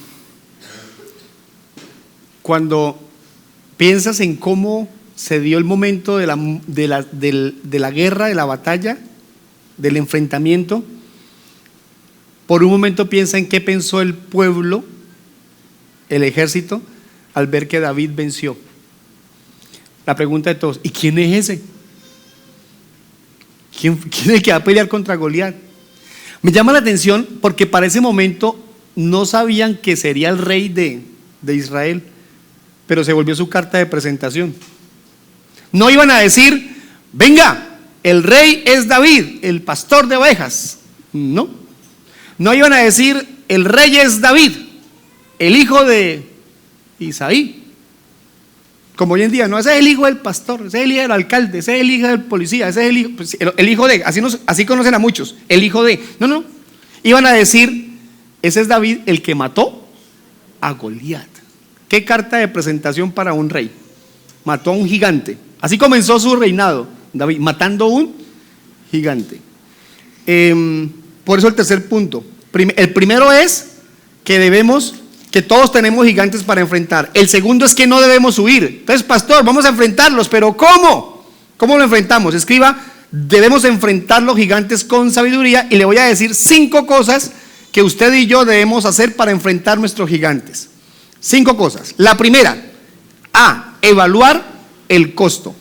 Cuando piensas en cómo se dio el momento de la guerra, de la batalla, del enfrentamiento, por un momento piensa en qué pensó el pueblo, el ejército, al ver que David venció. La pregunta de todos: ¿y quién es ese? ¿Quién es el que va a pelear contra Goliat? Me llama la atención porque para ese momento no sabían que sería el rey de Israel, pero se volvió su carta de presentación. No iban a decir: venga, el rey es David, el pastor de ovejas. No iban a decir: el rey es David, el hijo de Isaí. Como hoy en día, no, ese es el hijo del pastor, ese es el hijo del alcalde, ese es el hijo del policía, ese es el hijo, pues, el hijo de, así conocen a muchos, el hijo de. No, iban a decir: ese es David, el que mató a Goliat. ¿Qué carta de presentación para un rey? Mató a un gigante. Así comenzó su reinado, David, matando a un gigante. Por eso el tercer punto. El primero es que todos tenemos gigantes para enfrentar. El segundo es que no debemos huir. Entonces, pastor, vamos a enfrentarlos, pero ¿cómo? ¿Cómo lo enfrentamos? Escriba: debemos enfrentar los gigantes con sabiduría, y le voy a decir 5 cosas que usted y yo debemos hacer para enfrentar nuestros gigantes. 5 cosas. La primera: evaluar el costo.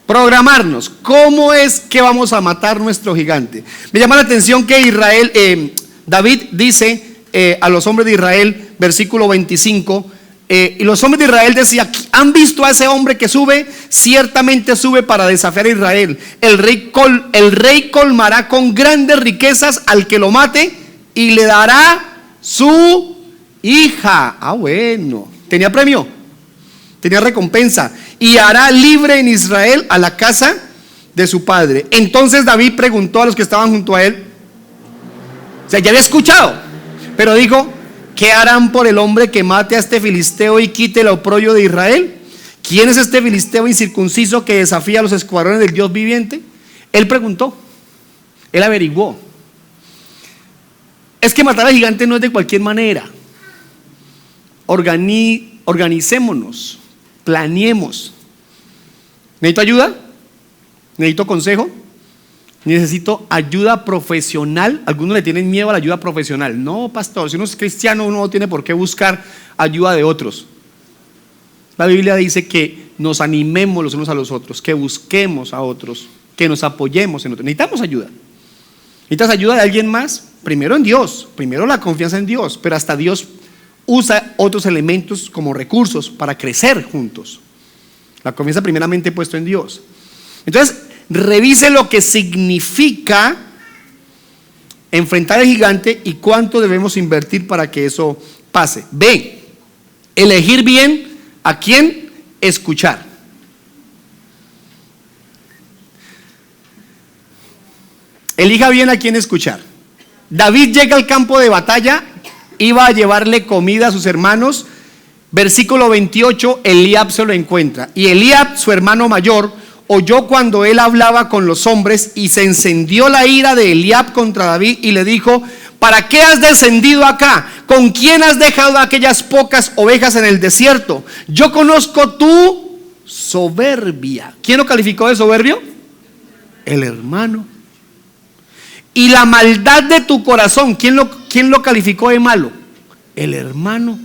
Programarnos. ¿Cómo es que vamos a matar nuestro gigante? Me llama la atención que David dice a los hombres de Israel, versículo 25, y los hombres de Israel decían: ¿han visto a ese hombre que sube? Ciertamente sube para desafiar a Israel. El rey colmará con grandes riquezas al que lo mate, y le dará su hija. Bueno, tenía premio, tenía recompensa, y hará libre en Israel a la casa de su padre. Entonces David preguntó a los que estaban junto a él, o sea, ya había escuchado, pero dijo: ¿qué harán por el hombre que mate a este filisteo y quite el oprobio de Israel? ¿Quién es este filisteo incircunciso que desafía a los escuadrones del Dios viviente? Él preguntó, él averiguó. Es que matar al gigante no es de cualquier manera. Organicémonos. planeemos. ¿Necesito ayuda? ¿Necesito consejo? Necesito ayuda profesional. Algunos le tienen miedo a la ayuda profesional. No, pastor, si uno es cristiano, uno no tiene por qué buscar ayuda de otros. La Biblia dice que nos animemos los unos a los otros, que busquemos a otros, que nos apoyemos en otros. Necesitamos ayuda. ¿Necesitas ayuda de alguien más? Primero en Dios, primero la confianza en Dios, pero hasta Dios usa otros elementos como recursos para crecer juntos. La confianza primeramente puesto en Dios. Entonces, revise lo que significa enfrentar al gigante y cuánto debemos invertir para que eso pase. B, elegir bien a quién escuchar. Elija bien a quién escuchar. David llega al campo de batalla, iba a llevarle comida a sus hermanos. Versículo 28, Eliab se lo encuentra. Y Eliab, su hermano mayor, oyó cuando él hablaba con los hombres, y se encendió la ira de Eliab contra David y le dijo: ¿para qué has descendido acá? ¿Con quién has dejado aquellas pocas ovejas en el desierto? Yo conozco tu soberbia. ¿Quién lo calificó de soberbio? El hermano. Y la maldad de tu corazón, ¿quién lo calificó de malo? El hermano.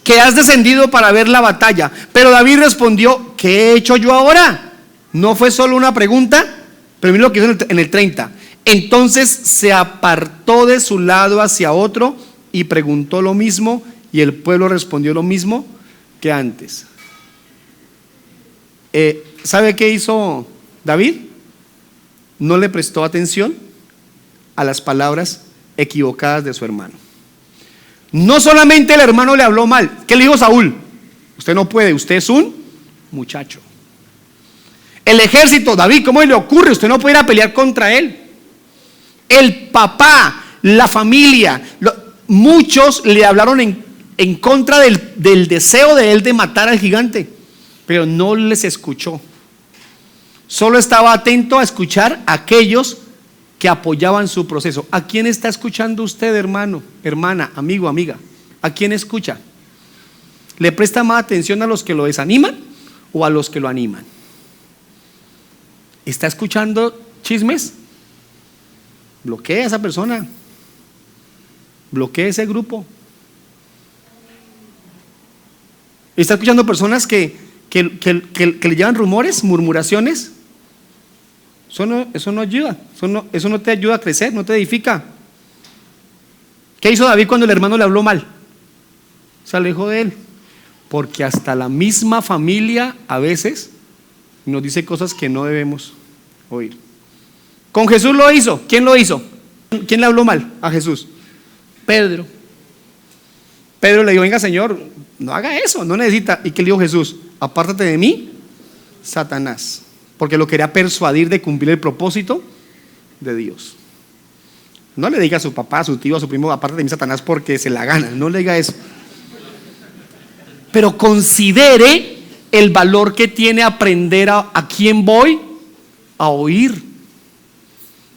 Que has descendido para ver la batalla. Pero David respondió: ¿qué he hecho yo ahora? No fue solo una pregunta, pero miren lo que hizo en el 30. Entonces se apartó de su lado hacia otro y preguntó lo mismo, y el pueblo respondió lo mismo que antes. ¿Sabe qué hizo David? No le prestó atención a las palabras equivocadas de su hermano. No solamente el hermano le habló mal. ¿Qué le dijo Saúl? Usted no puede, usted es un muchacho. El ejército, David, ¿cómo le ocurre? Usted no puede ir a pelear contra él. El papá, la familia, muchos le hablaron en contra del deseo de él de matar al gigante, pero no les escuchó. Solo estaba atento a escuchar a aquellos que apoyaban su proceso. ¿A quién está escuchando usted, hermano, hermana, amigo, amiga? ¿A quién escucha? ¿Le presta más atención a los que lo desaniman o a los que lo animan? ¿Está escuchando chismes? Bloquea a esa persona. Bloquea ese grupo. ¿Está escuchando personas que le llevan rumores, murmuraciones? Eso no ayuda. Eso no te ayuda a crecer, no te edifica. ¿Qué hizo David cuando el hermano le habló mal? Se alejó de él. Porque hasta la misma familia a veces nos dice cosas que no debemos oír. Con Jesús lo hizo. ¿Quién lo hizo? ¿Quién le habló mal a Jesús? Pedro. Pedro le dijo: venga, Señor, no haga eso, no necesita. ¿Y qué le dijo Jesús? Apártate de mí, Satanás. Porque lo quería persuadir de cumplir el propósito de Dios. No le diga a su papá, a su tío, a su primo: apártate de mí, Satanás, porque se la gana. No le diga eso. Pero considere el valor que tiene aprender a quién voy a oír,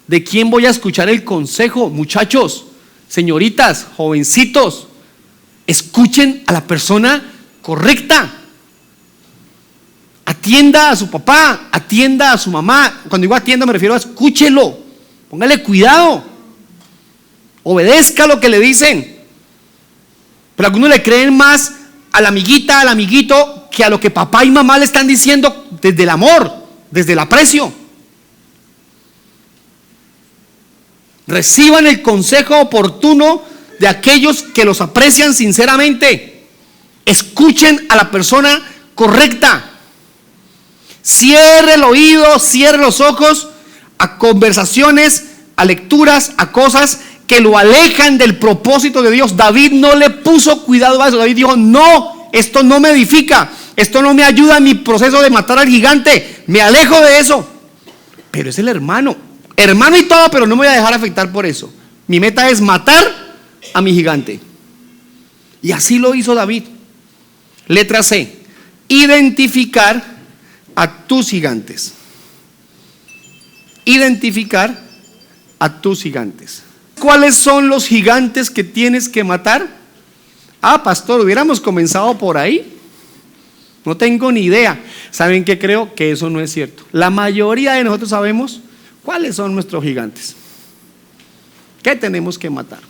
de quién voy a escuchar el consejo. Muchachos, señoritas, jovencitos, escuchen a la persona correcta. Atienda a su papá, atienda a su mamá. Cuando digo atienda me refiero a escúchelo, póngale cuidado, obedezca lo que le dicen. Pero algunos le creen más a la amiguita, al amiguito, que a lo que papá y mamá le están diciendo desde el amor, desde el aprecio. Reciban el consejo oportuno de aquellos que los aprecian sinceramente. Escuchen a la persona correcta. Cierre el oído, cierre los ojos a conversaciones, a lecturas, a cosas que lo alejan del propósito de Dios. David no le puso cuidado a eso. David dijo: no, esto no me edifica, esto no me ayuda en mi proceso de matar al gigante, me alejo de eso. Pero es el hermano y todo, pero no me voy a dejar afectar por eso. Mi meta es matar a mi gigante. Y así lo hizo David. Letra C: identificar a tus gigantes. Identificar a tus gigantes. ¿Cuáles son los gigantes que tienes que matar? Pastor, hubiéramos comenzado por ahí. No tengo ni idea. ¿Saben qué creo? Que eso no es cierto. La mayoría de nosotros sabemos cuáles son nuestros gigantes. ¿Qué tenemos que matar?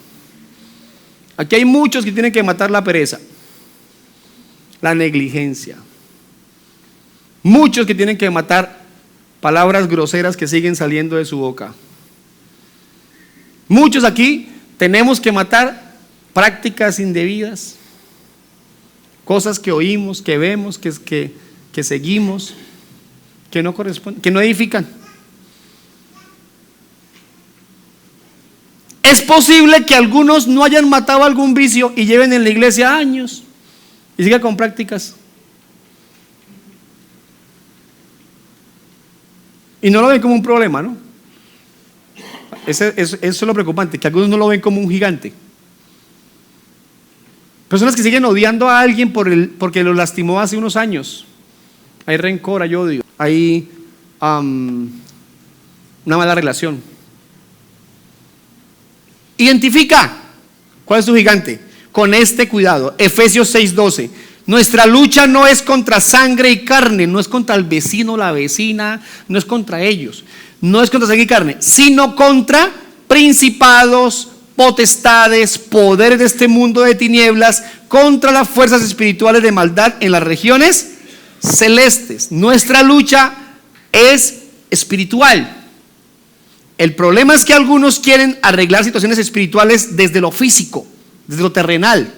Aquí hay muchos que tienen que matar la pereza, la negligencia. Muchos que tienen que matar palabras groseras que siguen saliendo de su boca. Muchos aquí tenemos que matar prácticas indebidas, cosas que oímos, que vemos, que seguimos, que no corresponden, que no edifican. Es posible que algunos no hayan matado algún vicio y lleven en la iglesia años y sigan con prácticas. Y no lo ven como un problema, ¿no? Eso es lo preocupante, que algunos no lo ven como un gigante. Personas que siguen odiando a alguien porque lo lastimó hace unos años. Hay rencor, hay odio, hay una mala relación. Identifica cuál es tu gigante con este cuidado. Efesios 6:12. Nuestra lucha no es contra sangre y carne, no es contra el vecino, la vecina, no es contra ellos, no es contra sangre y carne, sino contra principados, potestades, poderes de este mundo de tinieblas, contra las fuerzas espirituales de maldad en las regiones celestes. Nuestra lucha es espiritual. El problema es que algunos quieren arreglar situaciones espirituales desde lo físico, desde lo terrenal.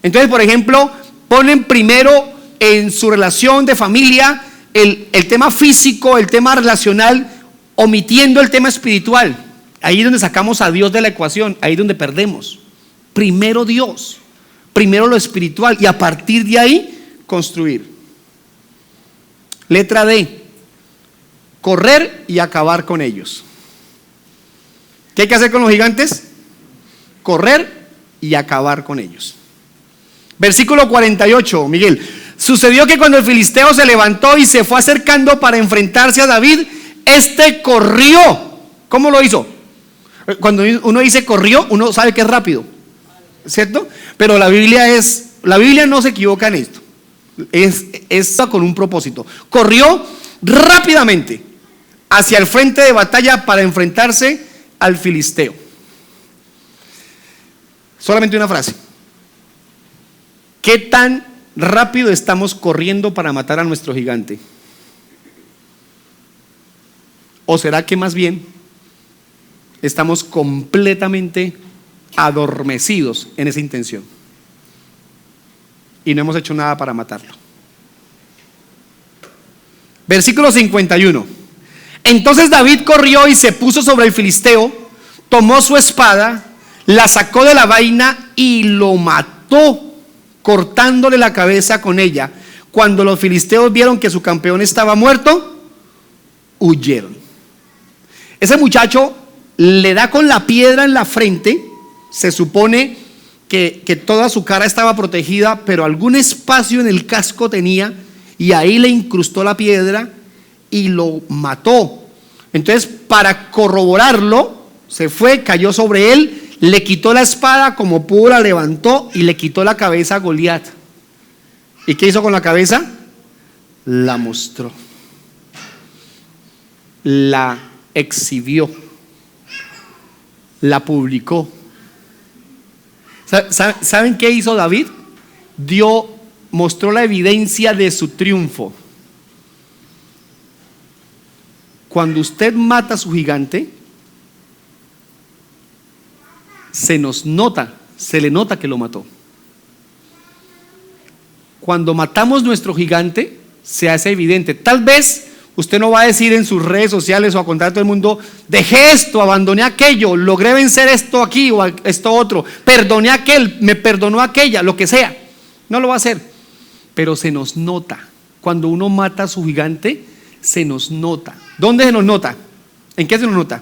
Entonces, por ejemplo, ponen primero en su relación de familia el tema físico, el tema relacional, omitiendo el tema espiritual. Ahí es donde sacamos a Dios de la ecuación, ahí es donde perdemos. Primero Dios, primero lo espiritual, y a partir de ahí construir. Letra D, correr y acabar con ellos. ¿Qué hay que hacer con los gigantes? Correr y acabar con ellos. Versículo 48, Miguel. Sucedió que cuando el filisteo se levantó y se fue acercando para enfrentarse a David, este corrió. ¿Cómo lo hizo? Cuando uno dice corrió, uno sabe que es rápido, ¿cierto? Pero la Biblia no se equivoca en esto. Es con un propósito. Corrió rápidamente hacia el frente de batalla para enfrentarse al filisteo. Solamente una frase. ¿Qué tan rápido estamos corriendo para matar a nuestro gigante? ¿O será que más bien estamos completamente adormecidos en esa intención y no hemos hecho nada para matarlo? Versículo 51. Entonces David corrió y se puso sobre el filisteo, tomó su espada, la sacó de la vaina y lo mató, cortándole la cabeza con ella. Cuando los filisteos vieron que su campeón estaba muerto, huyeron. Ese muchacho le da con la piedra en la frente. Se supone que toda su cara estaba protegida, pero algún espacio en el casco tenía, y ahí le incrustó la piedra y lo mató. Entonces, para corroborarlo, se fue, cayó sobre él, le quitó la espada, como pudo la levantó y le quitó la cabeza a Goliat. ¿Y qué hizo con la cabeza? La mostró, la exhibió, la publicó. ¿Saben qué hizo David? Mostró la evidencia de su triunfo. Cuando usted mata a su gigante, se le nota que lo mató. Cuando matamos nuestro gigante, se hace evidente. Tal vez usted no va a decir en sus redes sociales o a contar a todo el mundo: dejé esto, abandoné aquello, logré vencer esto aquí o esto otro, perdoné a aquel, me perdonó aquella, lo que sea. No lo va a hacer, pero se nos nota. Cuando uno mata a su gigante, se nos nota. ¿Dónde se nos nota? ¿En qué se nos nota?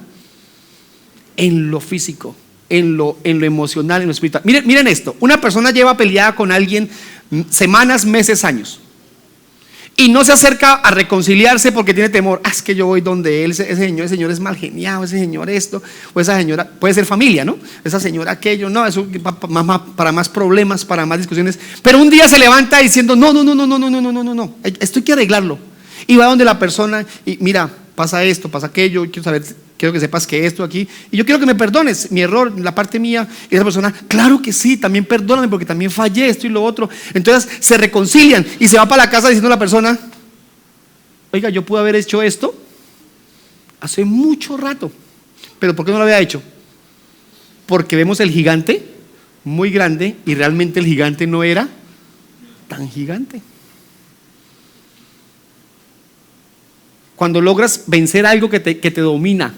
En lo físico, en lo emocional, en lo espiritual. Miren esto. Una persona lleva peleada con alguien semanas, meses, años, y no se acerca a reconciliarse porque tiene temor. Es que yo voy donde él, ese señor es mal geniado, ese señor esto, o esa señora, puede ser familia, ¿no? Esa señora aquello, no, eso para más problemas, para más discusiones. Pero un día se levanta diciendo, no, esto hay que arreglarlo. Y va donde la persona y mira, pasa esto, pasa aquello, quiero que sepas que esto aquí, y yo quiero que me perdones mi error, la parte mía. Y esa persona, claro que sí, también perdóname porque también fallé esto y lo otro. Entonces se reconcilian y se va para la casa diciendo a la persona, oiga, yo pude haber hecho esto hace mucho rato, pero ¿por qué no lo había hecho? Porque vemos el gigante muy grande y realmente el gigante no era tan gigante. Cuando logras vencer algo que te domina,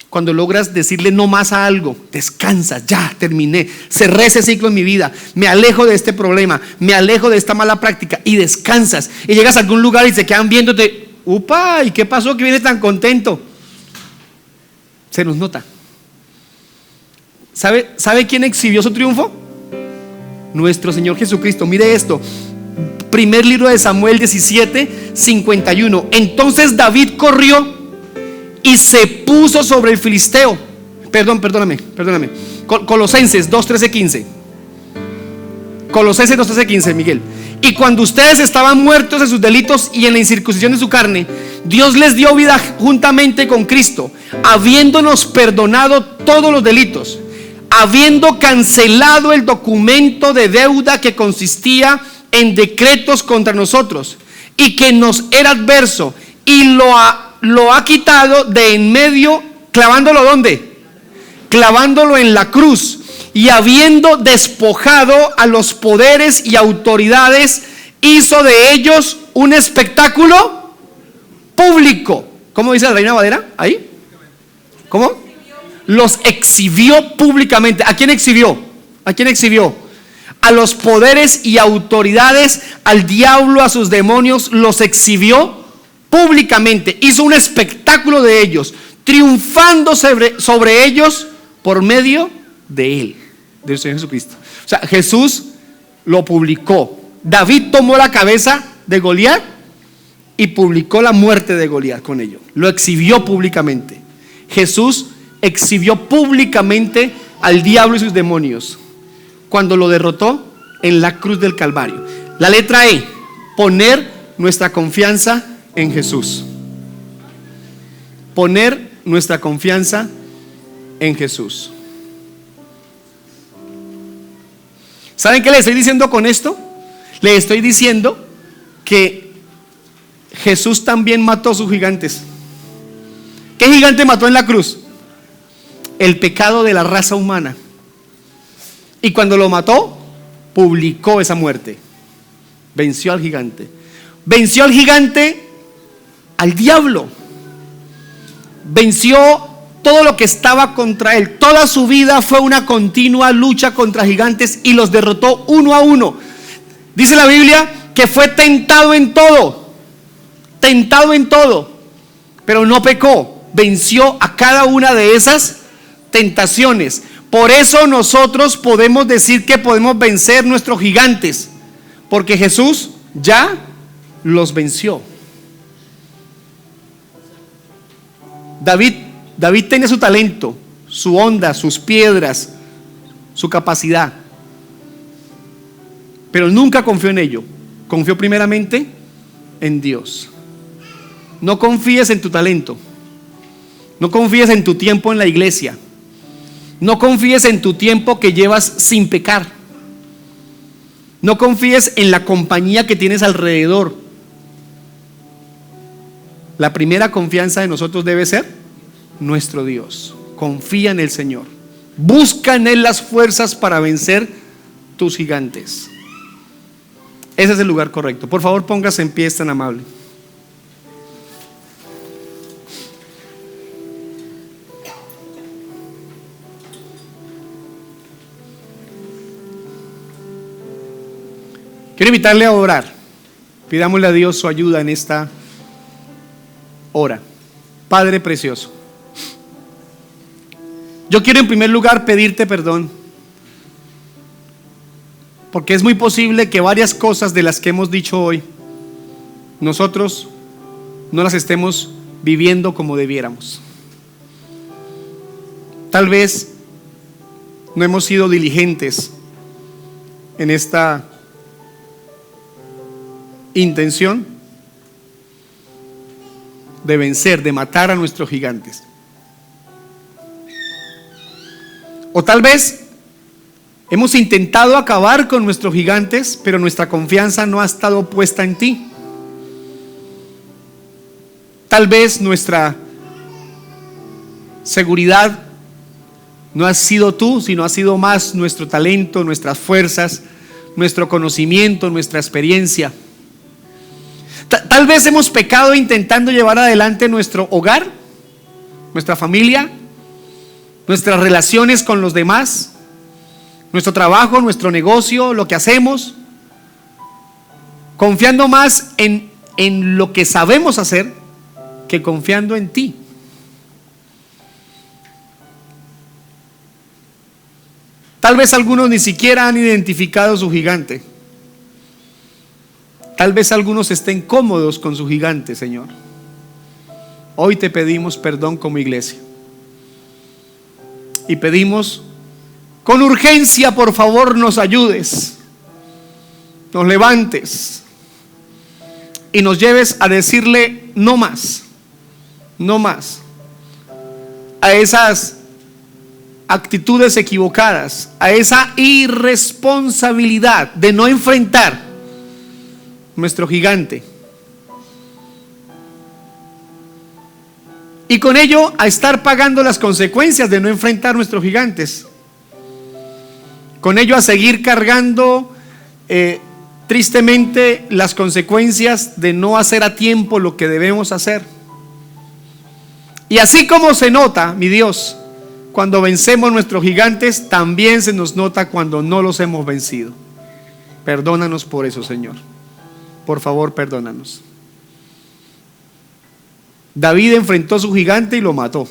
cuando logras decirle no más a algo, descansas, ya terminé, cerré ese ciclo en mi vida, me alejo de este problema, me alejo de esta mala práctica y descansas. Y llegas a algún lugar y se quedan viéndote, upa, ¿y qué pasó que viene tan contento? Se nos nota. ¿Sabe quién exhibió su triunfo? Nuestro Señor Jesucristo. Mire esto. Primer libro de Samuel 17:51. Entonces David corrió y se puso sobre el filisteo. Perdóname. Colosenses 2:13-15. Colosenses 2:13-15, Miguel. Y cuando ustedes estaban muertos en sus delitos y en la incircuncisión de su carne, Dios les dio vida juntamente con Cristo, habiéndonos perdonado todos los delitos, habiendo cancelado el documento de deuda que consistía en decretos contra nosotros y que nos era adverso, y lo ha quitado de en medio, clavándolo ¿dónde? Clavándolo en la cruz, y habiendo despojado a los poderes y autoridades, hizo de ellos un espectáculo público. ¿Cómo dice la Reina Valera? ¿Ahí? ¿Cómo? Los exhibió públicamente. ¿A quién exhibió? ¿A quién exhibió? A los poderes y autoridades, al diablo, a sus demonios, los exhibió públicamente. Hizo un espectáculo de ellos, triunfando sobre ellos por medio de él, del Señor Jesucristo. O sea, Jesús lo publicó. David tomó la cabeza de Goliat y publicó la muerte de Goliat con ello. Lo exhibió públicamente. Jesús exhibió públicamente al diablo y sus demonios cuando lo derrotó en la cruz del Calvario. La letra E, poner nuestra confianza en Jesús. Poner nuestra confianza en Jesús. ¿Saben qué le estoy diciendo con esto? Le estoy diciendo que Jesús también mató sus gigantes. ¿Qué gigante mató en la cruz? El pecado de la raza humana. Y cuando lo mató, publicó esa muerte. Venció al gigante. Venció al gigante, al diablo. Venció todo lo que estaba contra él. Toda su vida fue una continua lucha contra gigantes y los derrotó uno a uno. Dice la Biblia que fue tentado en todo, pero no pecó. Venció a cada una de esas tentaciones. Por eso nosotros podemos decir que podemos vencer nuestros gigantes, porque Jesús ya los venció. David tenía su talento, su onda, sus piedras, su capacidad, pero nunca confió en ello. Confió primeramente en Dios. No confíes en tu talento, no confíes en tu tiempo en la iglesia, no confíes en tu tiempo que llevas sin pecar, no confíes en la compañía que tienes alrededor. La primera confianza de nosotros debe ser nuestro Dios. Confía en el Señor, busca en Él las fuerzas para vencer tus gigantes. Ese es el lugar correcto. Por favor, póngase en pie, es tan amable. Quiero invitarle a orar. Pidámosle a Dios su ayuda en esta hora. Padre precioso, yo quiero en primer lugar pedirte perdón, porque es muy posible que varias cosas de las que hemos dicho hoy nosotros no las estemos viviendo como debiéramos. Tal vez no hemos sido diligentes en esta intención de vencer, de matar a nuestros gigantes. O tal vez hemos intentado acabar con nuestros gigantes, pero nuestra confianza no ha estado puesta en ti. Tal vez nuestra seguridad no ha sido tú, sino ha sido más nuestro talento, nuestras fuerzas, nuestro conocimiento, nuestra experiencia. Tal vez hemos pecado intentando llevar adelante nuestro hogar, nuestra familia, nuestras relaciones con los demás, nuestro trabajo, nuestro negocio, lo que hacemos, confiando más en lo que sabemos hacer que confiando en ti. Tal vez algunos ni siquiera han identificado su gigante. Tal vez algunos estén cómodos con su gigante, Señor. Hoy te pedimos perdón como iglesia. Y pedimos con urgencia, por favor, nos ayudes, nos levantes y nos lleves a decirle no más, no más a esas actitudes equivocadas, a esa irresponsabilidad de no enfrentar nuestro gigante. Y con ello a estar pagando las consecuencias de no enfrentar nuestros gigantes. Con ello a seguir cargando tristemente las consecuencias de no hacer a tiempo lo que debemos hacer. Y así como se nota, mi Dios, cuando vencemos nuestros gigantes, también se nos nota cuando no los hemos vencido. Perdónanos por eso, Señor. Por favor, perdónanos. David enfrentó a su gigante y lo mató.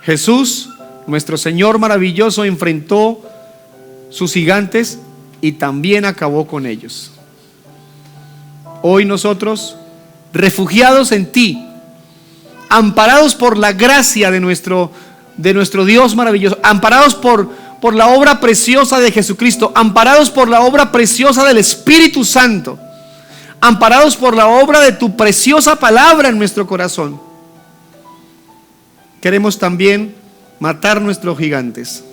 Jesús, nuestro Señor maravilloso, enfrentó sus gigantes y también acabó con ellos. Hoy nosotros, refugiados en ti, amparados por la gracia de nuestro Dios maravilloso, amparados por la obra preciosa de Jesucristo, amparados por la obra preciosa del Espíritu Santo, amparados por la obra de tu preciosa palabra en nuestro corazón, queremos también matar nuestros gigantes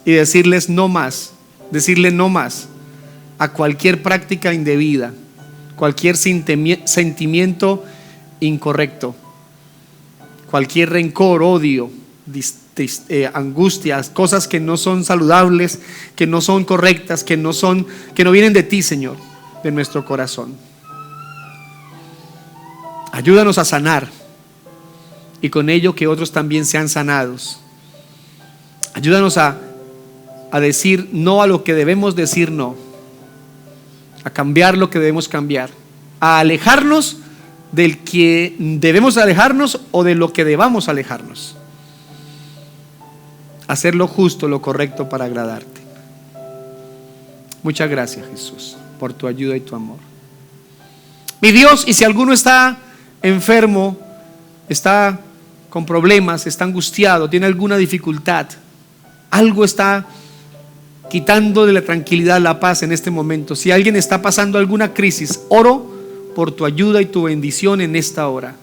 y decirles no más, decirle no más a cualquier práctica indebida, cualquier sentimiento incorrecto, cualquier rencor, odio, angustias, cosas que no son saludables, que no son correctas, que no vienen de ti, Señor, de nuestro corazón. Ayúdanos a sanar y con ello que otros también sean sanados. Ayúdanos a decir no a lo que debemos decir no, a cambiar lo que debemos cambiar, a alejarnos del que debemos alejarnos o de lo que debamos alejarnos, hacer lo justo, lo correcto para agradarte. Muchas gracias, Jesús, por tu ayuda y tu amor. Mi Dios, y si alguno está enfermo, está con problemas, está angustiado, tiene alguna dificultad, algo está quitándole la tranquilidad, la paz en este momento, si alguien está pasando alguna crisis, oro por tu ayuda y tu bendición en esta hora.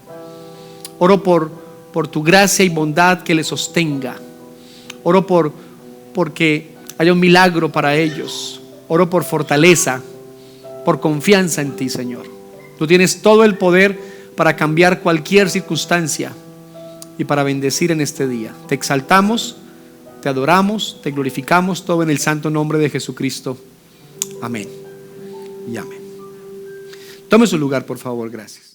Oro por tu gracia y bondad que les sostenga. Oro porque haya un milagro para ellos. Oro por fortaleza, por confianza en ti, Señor. Tú tienes todo el poder para cambiar cualquier circunstancia y para bendecir en este día. Te exaltamos, te adoramos, te glorificamos, todo en el santo nombre de Jesucristo. Amén y amén. Tome su lugar, por favor, gracias.